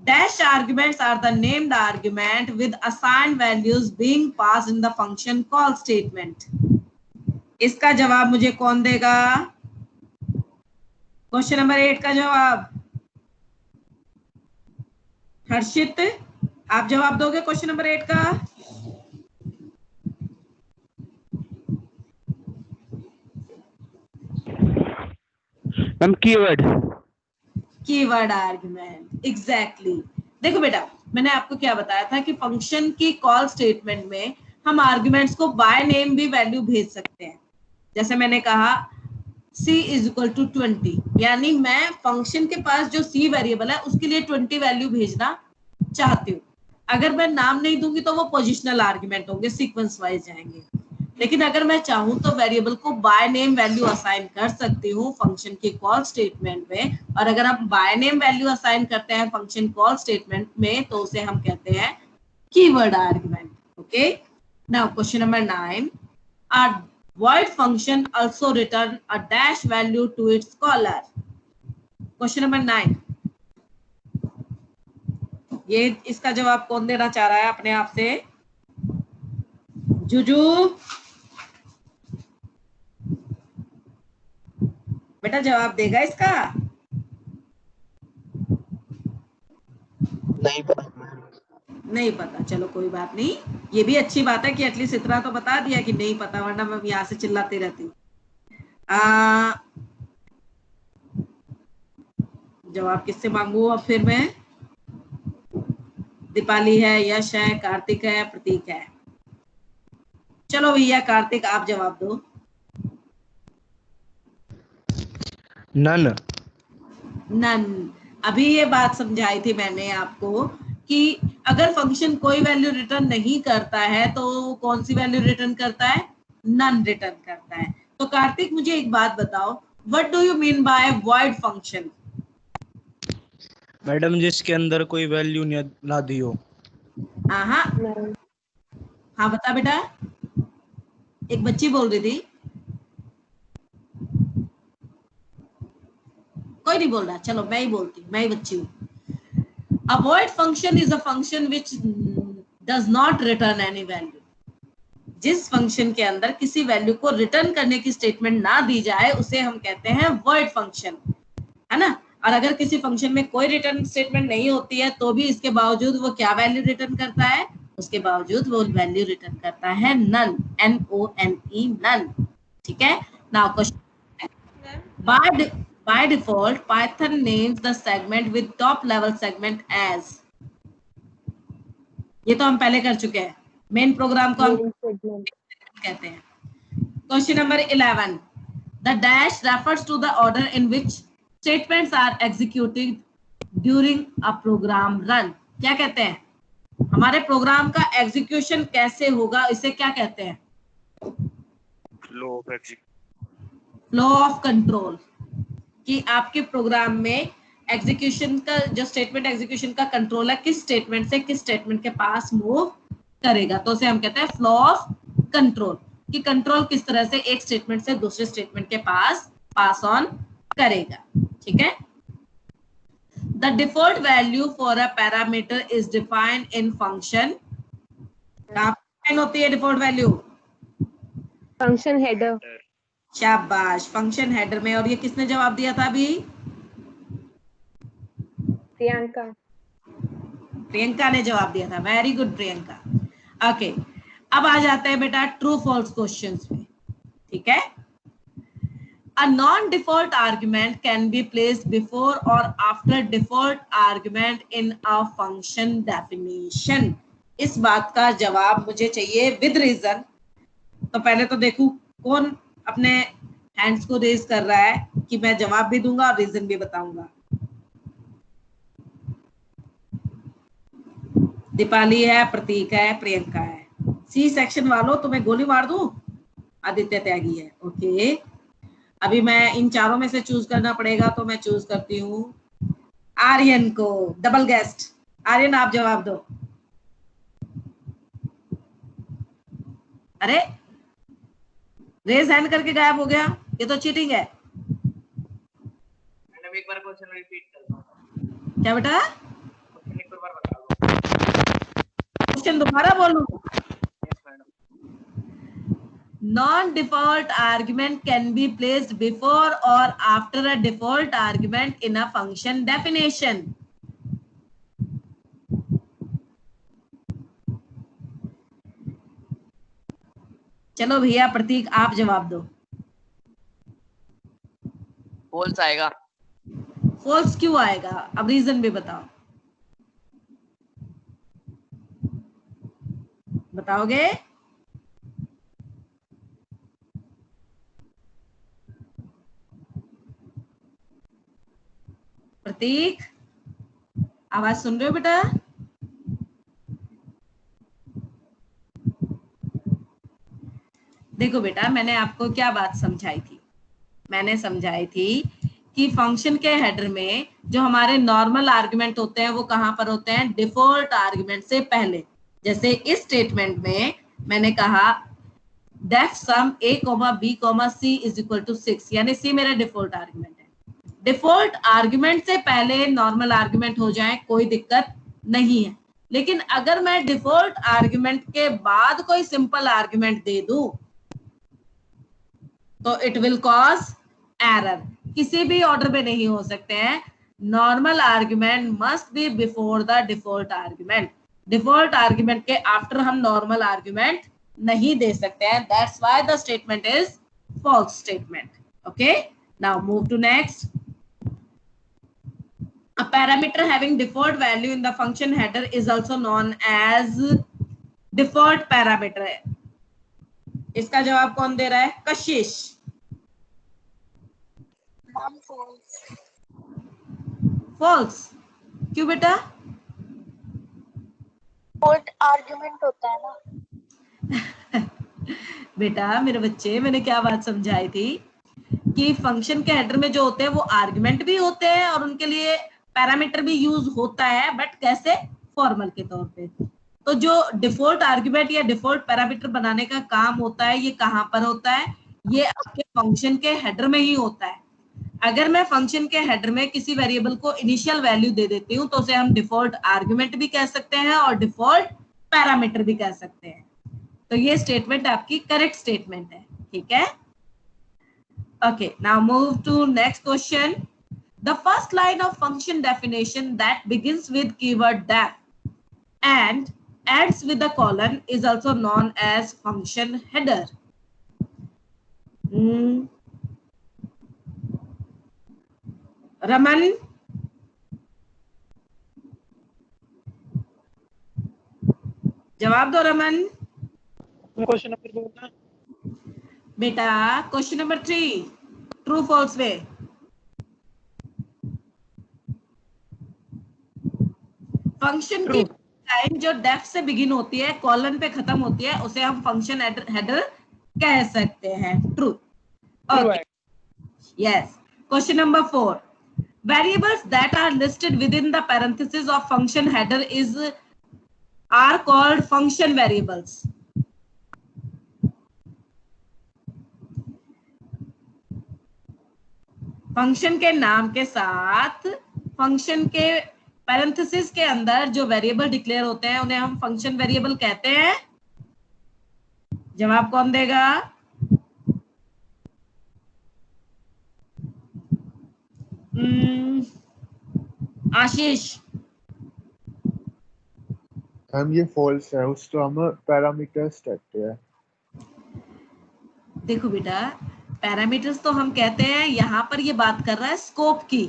dash arguments are the named argument with assigned values being passed in the function call statement। इसका जवाब मुझे कौन देगा? क्वेश्चन नंबर 8 का जवाब हर्षित, आप जवाब दोगे क्वेश्चन नंबर 8 का? Ma'am keyword. Keyword argument, exactly. देखो बेटा, मैंने आपको क्या बताया था कि फंक्शन की कॉल स्टेटमेंट में हम आर्ग्यूमेंट्स को बाय नेम भी वैल्यू भेज सकते हैं। जैसे मैंने कहा c इज इक्वल टू 20, यानी मैं फंक्शन के पास जो c वेरिएबल है उसके लिए 20 वैल्यू भेजना चाहती हूँ। अगर मैं नाम नहीं दूंगी तो वो पोजिशनल आर्ग्यूमेंट होंगे, सीक्वेंस वाइज जाएंगे। लेकिन अगर मैं चाहूँ तो वेरिएबल को बाय नेम वैल्यू असाइन कर सकती हूँ फंक्शन के कॉल स्टेटमेंट में, और अगर आप बाय नेम वैल्यू असाइन करते हैं फंक्शन कॉल स्टेटमेंट में तो उसे हम कहते हैं keyword argument. Okay, now question number 9, a void function also return a dash value to its caller। Question number 9, ये इसका जवाब कौन देना चाह रहा है अपने आप से? जुजू बेटा जवाब देगा इसका? नहीं पता, नहीं पता, चलो कोई बात नहीं, ये भी अच्छी बात है कि एटलीस्ट इतना तो बता दिया कि नहीं पता, वरना मैं यहाँ से चिल्लाती रहती। जवाब किससे मांगू अब फिर मैं? दीपाली है, यश है, कार्तिक है, प्रतीक है। चलो भैया कार्तिक आप जवाब दो। नन। नन। अभी ये बात समझाई थी मैंने आपको कि अगर फंक्शन कोई वैल्यू रिटर्न नहीं करता है तो वो कौन सी वैल्यू रिटर्न करता है? नन रिटर्न करता है। तो कार्तिक मुझे एक बात बताओ, what do you mean bye void function? Madam जिसके अंदर कोई वैल्यू ना दी हो। हाँ बता बेटा, एक बच्ची बोल रही थी। कोई नहीं बोल रहा, चलो मैं ही बोलती हूँ, मैं ही बच्ची हूँ। A void function is a function which does not return any value। जिस फंक्शन के अंदर किसी वैल्यू को रिटर्न करने की स्टेटमेंट ना दी जाए उसे हम कहते हैं void function, है ना। और अगर किसी फंक्शन में कोई रिटर्न स्टेटमेंट नहीं होती है तो भी इसके बावजूद वो क्या वैल्यू रिटर्न करता है? उसके बावजूद वो वैल्यू रिटर्न करता है नल, NONE, नल। ठीक है, now question, by default Python names the segment with top level segment as। ये तो हम पहले कर चुके हैं, मेन प्रोग्राम को हम कहते हैं। Question number 11, the dash refers to the order in which statements are executed during a program run। क्या कहते हैं? हमारे प्रोग्राम का एग्जीक्यूशन कैसे होगा, इसे क्या कहते हैं? Flow of control. कि आपके प्रोग्राम में एग्जीक्यूशन का जो स्टेटमेंट एग्जीक्यूशन का कंट्रोल है किस स्टेटमेंट से किस स्टेटमेंट के पास मूव करेगा, तो उसे हम कहते हैं फ्लो ऑफ कंट्रोल। कि कंट्रोल किस तरह से एक स्टेटमेंट से दूसरे स्टेटमेंट के पास ऑन करेगा। ठीक है, the default value for a parameter is defined in function. कहाँ डिफाइन होती है डिफॉल्ट वैल्यू? Function header. शाबाश, फंक्शन हेडर में। और ये किसने जवाब दिया था अभी? प्रियंका। प्रियंका ने जवाब दिया था, वेरी गुड प्रियंका। ओके, अब आ जाते हैं बेटा ट्रू फॉल्स क्वेश्चंस में। ठीक है, a non default argument can be placed before और after default argument in a function definition. इस बात का जवाब मुझे चाहिए विद रीजन। तो पहले तो देखूं कौन अपने हैंड्स को रेज कर रहा है कि मैं जवाब भी दूंगा और रीजन भी बताऊंगा। दीपाली है, प्रतीक है, प्रियंका है। सी सेक्शन वालों तो मैं गोली मार दूं? आदित्य त्यागी है। ओके, अभी मैं इन चारों में से चूज करना पड़ेगा तो मैं चूज करती हूँ आर्यन को, डबल गेस्ट। आर्यन आप जवाब दो। अरे रेज हैंड करके गायब हो गया, ये तो चीटिंग है। मैडम एक बार क्वेश्चन रिपीट कर दो। क्या बेटा? क्वेश्चन एक बार बता दो। क्वेश्चन दोबारा बोलूं? Yes madam. Non-default argument can be placed before or after a default argument in a function definition। चलो भैया प्रतीक आप जवाब दो। फॉल्स आएगा। फॉल्स क्यों आएगा? अब रीजन भी बताओ, बताओगे? प्रतीक, आवाज सुन रहे हो बेटा? देखो बेटा, मैंने आपको क्या बात समझाई थी? मैंने समझाई थी कि फंक्शन के हेडर में जो हमारे नॉर्मल आर्गुमेंट होते हैं वो कहाँ पर होते हैं? डिफॉल्ट आर्गुमेंट से पहले। जैसे इस स्टेटमेंट में मैंने कहा def sum a, b, c is equal to 6, यानी c मेरा डिफॉल्ट आर्गुमेंट है। डिफॉल्ट आर्गुमेंट से पहले नॉर्मल आर्गुमेंट हो जाए कोई दिक्कत नहीं है, लेकिन अगर मैं डिफॉल्ट आर्गुमेंट के बाद कोई सिंपल आर्गुमेंट दे दूं तो इट विल कॉज एरर। किसी भी ऑर्डर में नहीं हो सकते हैं। Normal argument must be before the default argument. Default argument के आफ्टर हम नॉर्मल आर्गुमेंट नहीं दे सकते हैं। That's why the statement is false statement. Okay, now move to next. A parameter having default value in the function header is also known as default parameter। इसका जवाब कौन दे रहा है? कशिश। फॉल्स क्यों बेटा? डिफॉल्ट आर्गुमेंट होता है ना। बेटा मेरे बच्चे, मैंने क्या बात समझाई थी कि फंक्शन के हेडर में जो होते हैं वो आर्गुमेंट भी होते हैं और उनके लिए पैरामीटर भी यूज होता है, बट कैसे? फॉर्मल के तौर पे। तो जो डिफॉल्ट आर्गुमेंट या डिफॉल्ट पैरामीटर बनाने का काम होता है ये कहाँ पर होता है? ये आपके फंक्शन के हेडर में ही होता है। अगर मैं फंक्शन के हेडर में किसी वेरिएबल को इनिशियल वैल्यू दे देती हूँ तो उसे हम डिफॉल्ट आर्गुमेंट भी कह सकते हैं और डिफॉल्ट पैरामीटर भी कह सकते हैं। तो ये स्टेटमेंट आपकी करेक्ट स्टेटमेंट है, ठीक है? Okay, now move to next question. The first line of function definition that begins with keyword def and ends with a colon is also known as function header. Raman, जवाब दो Raman. Question number बोलना बेटा, question number 3, true false वे। Function की line जो def से begin होती है, colon पे खत्म होती है, उसे हम फंक्शन हेडर कह सकते हैं। True. Okay, yes. Question number 4, variables that are listed within the parenthesis of function header are called function variables. Function के नाम के साथ फंक्शन के पैरेंथेसिस के अंदर जो वेरिएबल डिक्लेयर होते हैं उन्हें हम फंक्शन वेरिएबल कहते हैं। जवाब कौन देगा? आशीष। हम ये फॉल्स है, उसको हम पैरामीटर्स कहते हैं। देखो बेटा, पैरामीटर्स तो हम कहते हैं, यहाँ पर ये बात कर रहा है स्कोप की।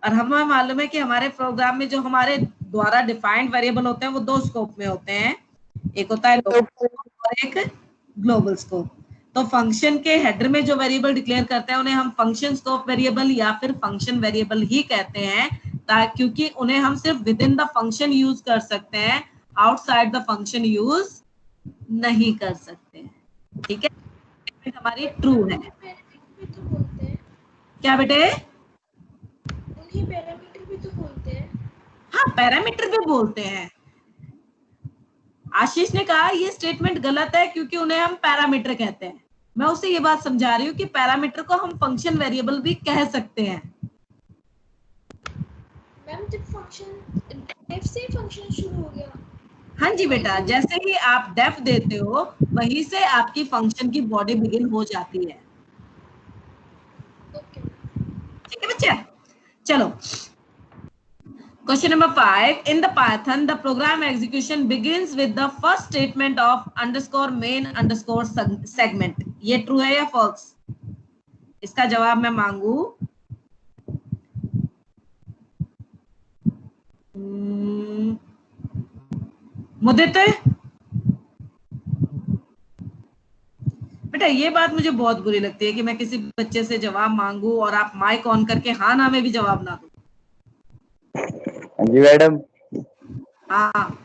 और हमें मालूम है कि हमारे प्रोग्राम में जो हमारे द्वारा डिफाइंड वेरिएबल होते हैं वो 2 स्कोप में होते हैं, एक होता है लोकल स्कोप और एक ग्लोबल स्कोप। तो फंक्शन के हेडर में जो वेरिएबल डिक्लेयर करते हैं उन्हें हम फंक्शन स्कोप वेरिएबल या फिर फंक्शन वेरिएबल ही कहते हैं, क्योंकि उन्हें हम सिर्फ with in the function use कर सकते हैं, आउटसाइड द फंक्शन यूज नहीं कर सकते हैं। ठीक है, हमारी ट्रू है। क्या बेटे? पैरामीटर भी तो बोलते हैं। हाँ, पैरामीटर भी बोलते हैं। आशीष ने कहा ये स्टेटमेंट गलत है क्योंकि उन्हें हम पैरामीटर कहते हैं। मैं उसे ये बात समझा रही हूँ कि पैरामीटर को हम फंक्शन वेरिएबल भी कह सकते हैं। मैम जब फंक्शन डेफ से फंक्शन शुरू हो गया। हाँ जी बेटा, जैसे ही आप डेफ देते हो वहीं से आपकी फंक्शन की बॉडी बिगिन हो जाती है। ठीक है बच्चा, चलो question number 5, in the Python the program execution begins with the first statement of _main_ segment। ये ट्रू है या फॉल्स? इसका जवाब मैं मांगू। मुदित बेटा, ये बात मुझे बहुत बुरी लगती है कि मैं किसी बच्चे से जवाब मांगू और आप माइक ऑन करके हाँ ना में भी जवाब ना दो। जी मैडम। हाँ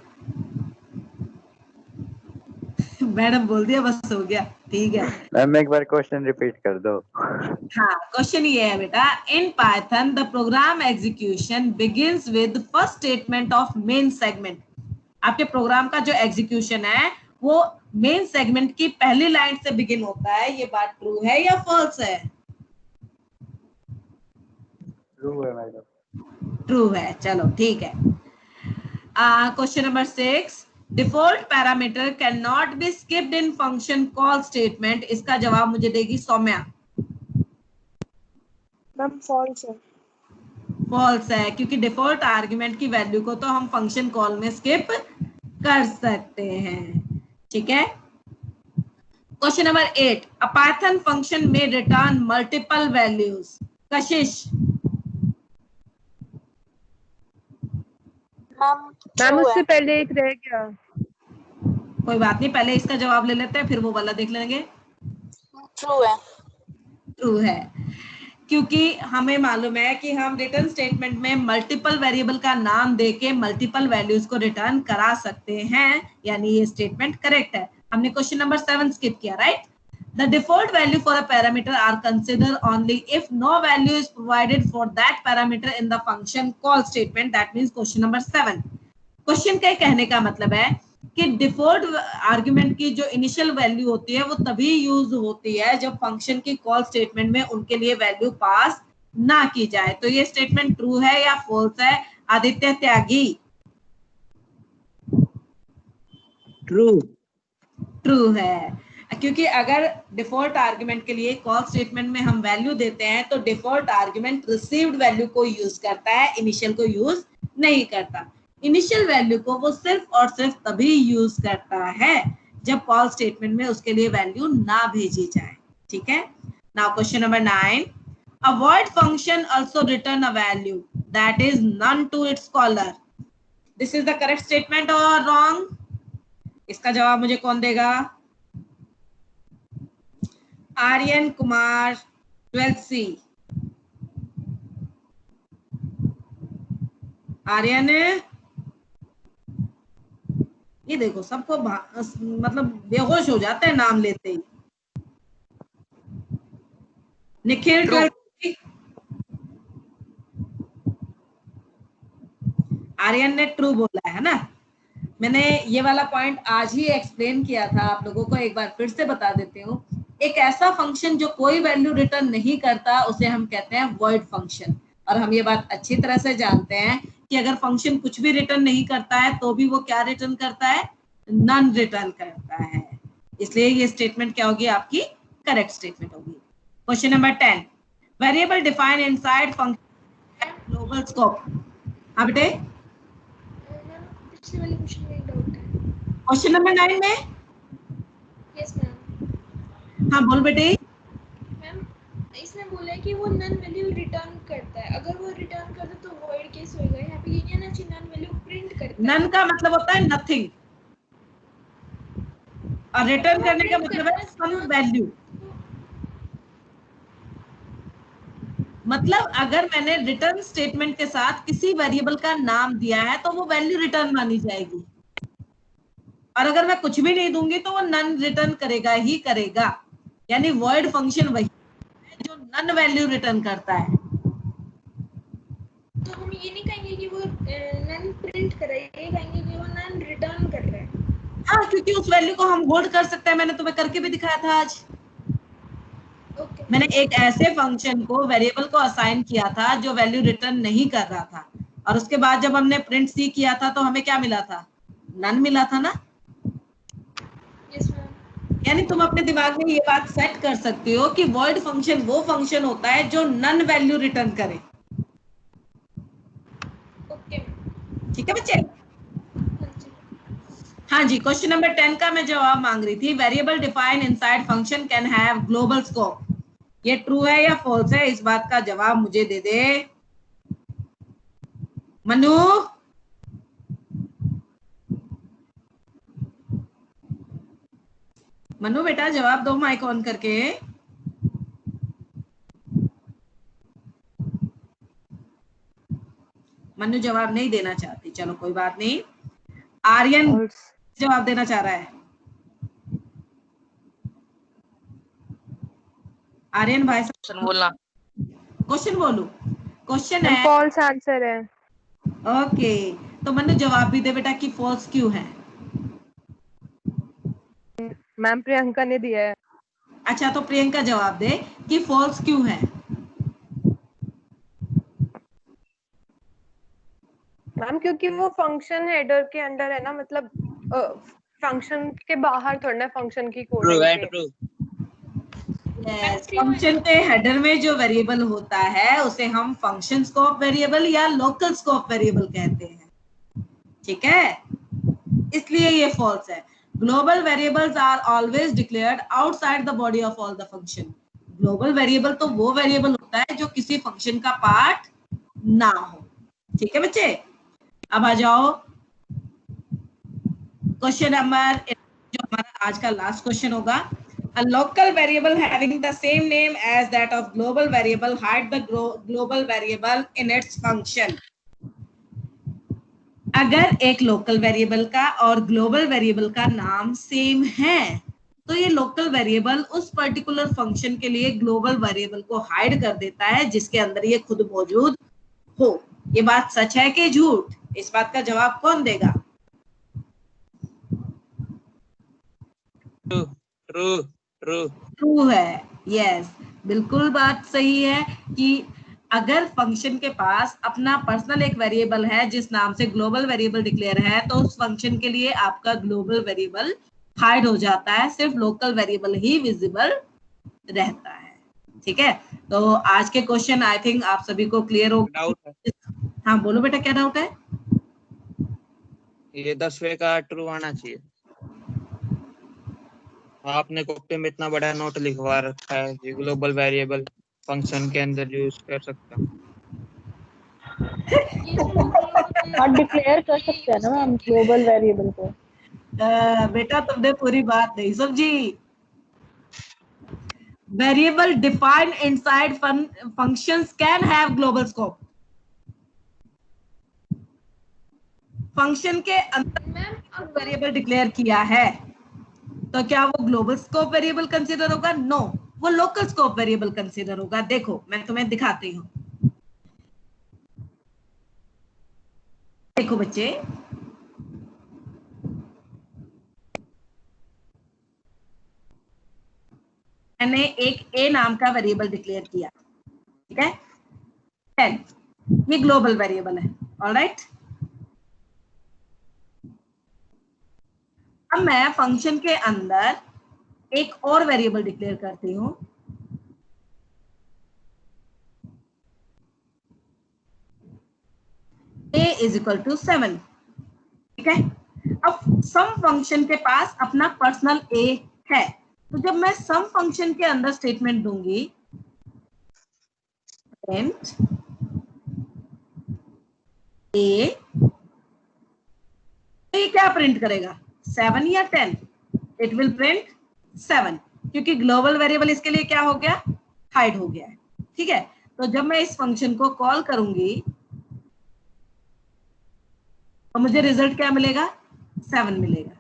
मैडम बोल दिया, बस हो गया, ठीक है। मैम एक बार क्वेश्चन रिपीट कर दो। हाँ क्वेश्चन ये है बेटा, in Python the program execution begins with first statement of main segment. आपके प्रोग्राम का जो एग्जीक्यूशन है वो मेन सेगमेंट की पहली लाइन से बिगिन होता है, ये बात ट्रू है या फॉल्स है? ट्रू है मैडम। ट्रू है, चलो ठीक है। Question number 6, default parameter can not be skipped in function call statement. इसका जवाब मुझे देगी सौम्या। मैम फॉल्स है। फॉल्स है, क्योंकि डिफॉल्ट आर्गुमेंट की वैल्यू को तो हम फंक्शन कॉल में स्किप कर सकते हैं, ठीक है। क्वेश्चन नंबर 8, अ पाइथन फंक्शन में रिटर्न मल्टीपल वैल्यूज। कशिश। मैम उससे पहले एक रह गया। कोई बात नहीं, पहले इसका जवाब ले लेते हैं, फिर वो वाला देख लेंगे। ट्रू है। ट्रू है, क्योंकि हमें मालूम है कि हम रिटर्न स्टेटमेंट में मल्टीपल वेरिएबल का नाम देके मल्टीपल वैल्यूज को रिटर्न करा सकते हैं, यानी ये स्टेटमेंट करेक्ट है। हमने क्वेश्चन नंबर 7 स्किप किया, right. The default value for a parameter are considered only if no value is provided for that parameter in the function call statement. That means question number 7. Question के कहने का मतलब है कि default argument की जो initial value होती है वो तभी यूज होती है जब फंक्शन की कॉल स्टेटमेंट में उनके लिए वैल्यू पास ना की जाए। तो ये स्टेटमेंट ट्रू है या फॉल्स है? आदित्य त्यागी। ट्रू। ट्रू है, क्योंकि अगर डिफॉल्ट आर्गुमेंट के लिए कॉल स्टेटमेंट में हम वैल्यू देते हैं तो डिफॉल्ट आर्गुमेंट रिसीव्ड वैल्यू को यूज करता है, इनिशियल को यूज नहीं करता। इनिशियल वैल्यू को वो सिर्फ और सिर्फ तभी यूज करता है जब कॉल स्टेटमेंट में उसके लिए वैल्यू ना भेजी जाए, ठीक है। Now question number 9, a void function also return a value that is none to its caller. This is the correct statement or wrong? इसका जवाब मुझे कौन देगा? आर्यन कुमार 12C। आर्यन, ये देखो सबको मतलब बेहोश हो जाते हैं नाम लेते ही। निखिल 12C। आर्यन ने ट्रू बोला है ना। मैंने ये वाला पॉइंट आज ही एक्सप्लेन किया था आप लोगों को, एक बार फिर से बता देती हूँ। एक ऐसा फंक्शन जो कोई वैल्यू रिटर्न नहीं करता उसे हम कहते हैं वॉइड फंक्शन। और हम ये बात अच्छी तरह से जानते हैं कि अगर फंक्शन कुछ भी रिटर्न नहीं करता है तो भी वो क्या रिटर्न करता है? नन रिटर्न करता है। इसलिए ये स्टेटमेंट क्या होगी? आपकी करेक्ट स्टेटमेंट होगी। Question number 10, variable define inside function global scope. हाँ बेटे, पिछले वाले क्वेश्चन में एक डाउट है। क्वेश्चन नंबर 9 में। Yes ma'am. हाँ बोल बेटे। मैम इसने बोला है कि वो नन वैल्यू रिटर्न करता है, अगर वो रिटर्न करता तो वॉइड केस होएगा। यहाँ पे ये ना नन वैल्यू प्रिंट करता है। नन का मतलब होता है नथिंग, और रिटर्न करने का मतलब है सम वैल्यू। मतलब अगर मैंने रिटर्न स्टेटमेंट के साथ किसी वेरिएबल का नाम दिया है तो वो वैल्यू रिटर्न मानी जाएगी, और अगर मैं कुछ भी नहीं दूंगी तो वो नन रिटर्न करेगा ही करेगा। यानी वॉइड फंक्शन वही है जो नन वैल्यू रिटर्न करता है। तो हम ये नहीं कहेंगे कि वो नन प्रिंट कर रहा है, ये कहेंगे कि वो नन रिटर्न कर रहा है। हाँ, क्योंकि उस वैल्यू को हम होल्ड कर सकते हैं। मैंने तुम्हें करके भी दिखाया था आज। मैंने एक ऐसे फंक्शन को वेरिएबल को असाइन किया था जो वैल्यू रिटर्न नहीं कर रहा था, और उसके बाद जब हमने प्रिंट सी किया था तो हमें क्या मिला था? नन मिला था ना। यानी तुम अपने दिमाग में ये बात सेट कर सकते हो कि वॉइड फंक्शन वो फंक्शन होता है जो नन वैल्यू रिटर्न करे। ठीक है बच्चे? हाँ जी, क्वेश्चन नंबर 10 का मैं जवाब मांग रही थी। Variable define inside function can have global scope. ये ट्रू है या फॉल्स है? इस बात का जवाब मुझे दे दे मनु। मनु बेटा जवाब दो माइक ऑन करके। मनु जवाब नहीं देना चाहती, चलो कोई बात नहीं। आर्यन जवाब देना चाह रहा है। आर्यन भाई क्वेश्चन बोलना। क्वेश्चन बोलू? क्वेश्चन है फॉल्स आंसर है। ओके, तो मनु जवाब भी दे बेटा कि फॉल्स क्यों है। मैम प्रियंका ने दिया है। अच्छा, तो प्रियंका जवाब दे कि फॉल्स क्यों है। मैम क्योंकि वो फंक्शन हेडर के अंडर है ना, मतलब फंक्शन के बाहर थोड़ा ना फंक्शन की कोडिंग पे। ट्रू। फंक्शन के हेडर में जो वेरिएबल होता है उसे हम फंक्शन स्कोप वेरिएबल या लोकल स्कोप वेरिएबल कहते हैं, ठीक है, इसलिए ये फॉल्स है। Global variables are always declared outside the body of all the function. Global variable तो वो वेरिएबल होता है जो किसी फंक्शन का पार्ट ना हो, ठीक है बच्चे। अब आ जाओ क्वेश्चन नंबर, जो हमारा आज का लास्ट क्वेश्चन होगा। A local variable having the same name as that of global variable hide the global variable in its function। अगर एक लोकल वेरिएबल का और ग्लोबल वेरिएबल का नाम सेम है तो ये लोकल वेरिएबल उस पर्टिकुलर फंक्शन के लिए ग्लोबल वेरिएबल को हाइड कर देता है जिसके अंदर ये खुद मौजूद हो। ये बात सच है कि झूठ? इस बात का जवाब कौन देगा? ट्रू है, यस, बिल्कुल बात सही है कि अगर फंक्शन के पास अपना पर्सनल एक वेरिएबल है जिस नाम से ग्लोबल वेरिएबल डिक्लेयर है तो उस फंक्शन के लिए आपका ग्लोबल वेरिएबल हाइड हो जाता है, सिर्फ लोकल वेरिएबल ही विजिबल रहता है, ठीक है। तो आज के क्वेश्चन आई थिंक आप सभी को क्लियर हो। डाउट है। हाँ बोलो बेटा, क्या डाउट है? ये 10वें का ट्रू आना चाहिए। आपने कॉपी में इतना बड़ा नोट लिखवा रखा है कि ग्लोबल वेरिएबल फंक्शन के अंदर यूज कर सकता हूँ। आप डिक्लेयर कर सकते हैं ना मैम ग्लोबल वेरिएबल को। बेटा तुमने पूरी बात नहीं समझी। Variable defined inside functions can have global scope. Function के अंदर वेरिएबल डिक्लेयर किया है तो क्या वो ग्लोबल स्कोप वेरिएबल कंसीडर होगा? नो, वो लोकल स्कोप वेरिएबल कंसीडर होगा। देखो मैं तुम्हें दिखाती हूँ, देखो बच्चे, मैंने एक ए नाम का वेरिएबल डिक्लेयर किया, ठीक है, 10, ये ग्लोबल वेरिएबल है, ऑलराइट। अब मैं फंक्शन के अंदर एक और वेरिएबल डिक्लेयर करती हूँ, a इज इक्वल टू 7, ठीक है। अब सम फंक्शन के पास अपना पर्सनल a है, तो जब मैं सम फंक्शन के अंदर स्टेटमेंट दूंगी प्रिंट a, तो ये क्या प्रिंट करेगा? 7 या 10? इट विल प्रिंट 7, क्योंकि ग्लोबल वेरिएबल इसके लिए क्या हो गया? हाइड हो गया है, ठीक है। तो जब मैं इस फंक्शन को कॉल करूंगी तो मुझे रिजल्ट क्या मिलेगा? 7 मिलेगा,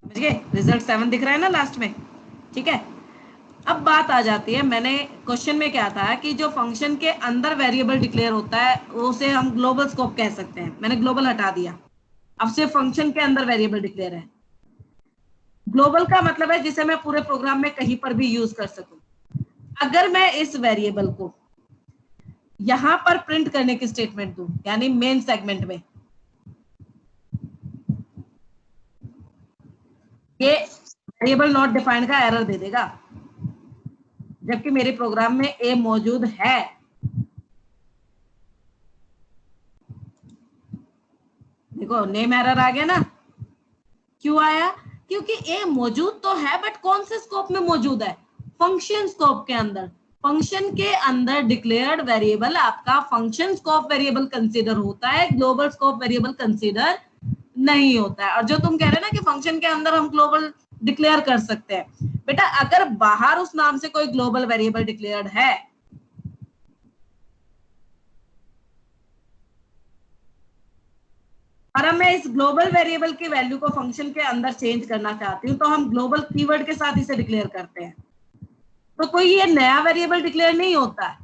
समझ गए? रिजल्ट 7 दिख रहा है ना लास्ट में, ठीक है। अब बात आ जाती है, मैंने क्वेश्चन में क्या था कि जो फंक्शन के अंदर वेरिएबल डिक्लेयर होता है उसे हम ग्लोबल स्कोप कह सकते हैं। मैंने ग्लोबल हटा दिया, अब सिर्फ फंक्शन के अंदर वेरिएबल डिक्लेयर है। ग्लोबल का मतलब है जिसे मैं पूरे प्रोग्राम में कहीं पर भी यूज कर सकूं। अगर मैं इस वेरिएबल को यहां पर प्रिंट करने की स्टेटमेंट दूं, यानी मेन सेगमेंट में, ये वेरिएबल नॉट डिफाइंड का एरर दे देगा, जबकि मेरे प्रोग्राम में ए मौजूद है। देखो नेम एरर आ गया ना, क्यों आया? क्योंकि ए मौजूद तो है बट कौन से स्कोप में मौजूद है? फंक्शन स्कोप के अंदर। फंक्शन के अंदर डिक्लेयर्ड वेरिएबल आपका फंक्शन स्कोप वेरिएबल कंसीडर होता है, ग्लोबल स्कोप वेरिएबल कंसीडर नहीं होता है। और जो तुम कह रहे हो ना कि फंक्शन के अंदर हम ग्लोबल डिक्लेयर कर सकते हैं, बेटा अगर बाहर उस नाम से कोई ग्लोबल वेरिएबल डिक्लेयर्ड है और अब मैं इस ग्लोबल वेरिएबल की वैल्यू को फंक्शन के अंदर चेंज करना चाहती हूँ, तो हम ग्लोबल कीवर्ड के साथ इसे डिक्लेयर करते हैं। तो कोई ये नया वेरिएबल डिक्लेयर नहीं होता है,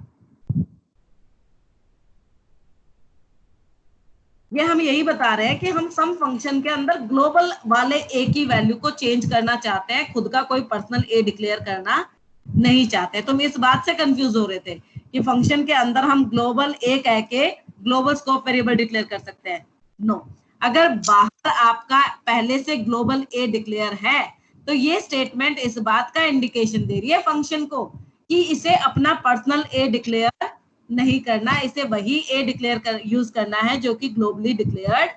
ये हम यही बता रहे हैं कि हम सम फंक्शन के अंदर ग्लोबल वाले ए की वैल्यू को चेंज करना चाहते हैं, खुद का कोई पर्सनल ए डिक्लेयर करना नहीं चाहते। तुम इस बात से कंफ्यूज हो रहे थे कि फंक्शन के अंदर हम ग्लोबल ए कह के ग्लोबल स्कोप वेरिएबल डिक्लेयर कर सकते हैं। नो, अगर बाहर आपका पहले से ग्लोबल ए डिक्लेयर है तो ये स्टेटमेंट इस बात का इंडिकेशन दे रही है फंक्शन को कि इसे अपना पर्सनल ए डिक्लेयर नहीं करना, इसे वही ए डिक्लेयर यूज करना है जो कि ग्लोबली डिक्लेयर्ड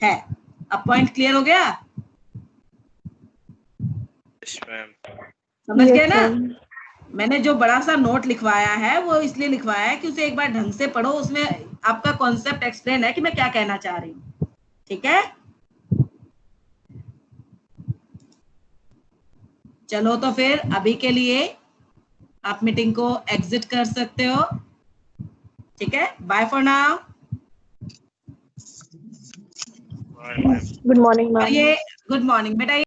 है। अब पॉइंट क्लियर हो गया? समझ गए ना? मैंने जो बड़ा सा नोट लिखवाया है वो इसलिए लिखवाया है कि उसे एक बार ढंग से पढ़ो, उसमें आपका कॉन्सेप्ट एक्सप्लेन है कि मैं क्या कहना चाह रही हूँ। ठीक है, चलो तो फिर अभी के लिए आप मीटिंग को एग्जिट कर सकते हो। ठीक है, bye for now. Good morning ma'am. ये गुड मॉर्निंग बेटा।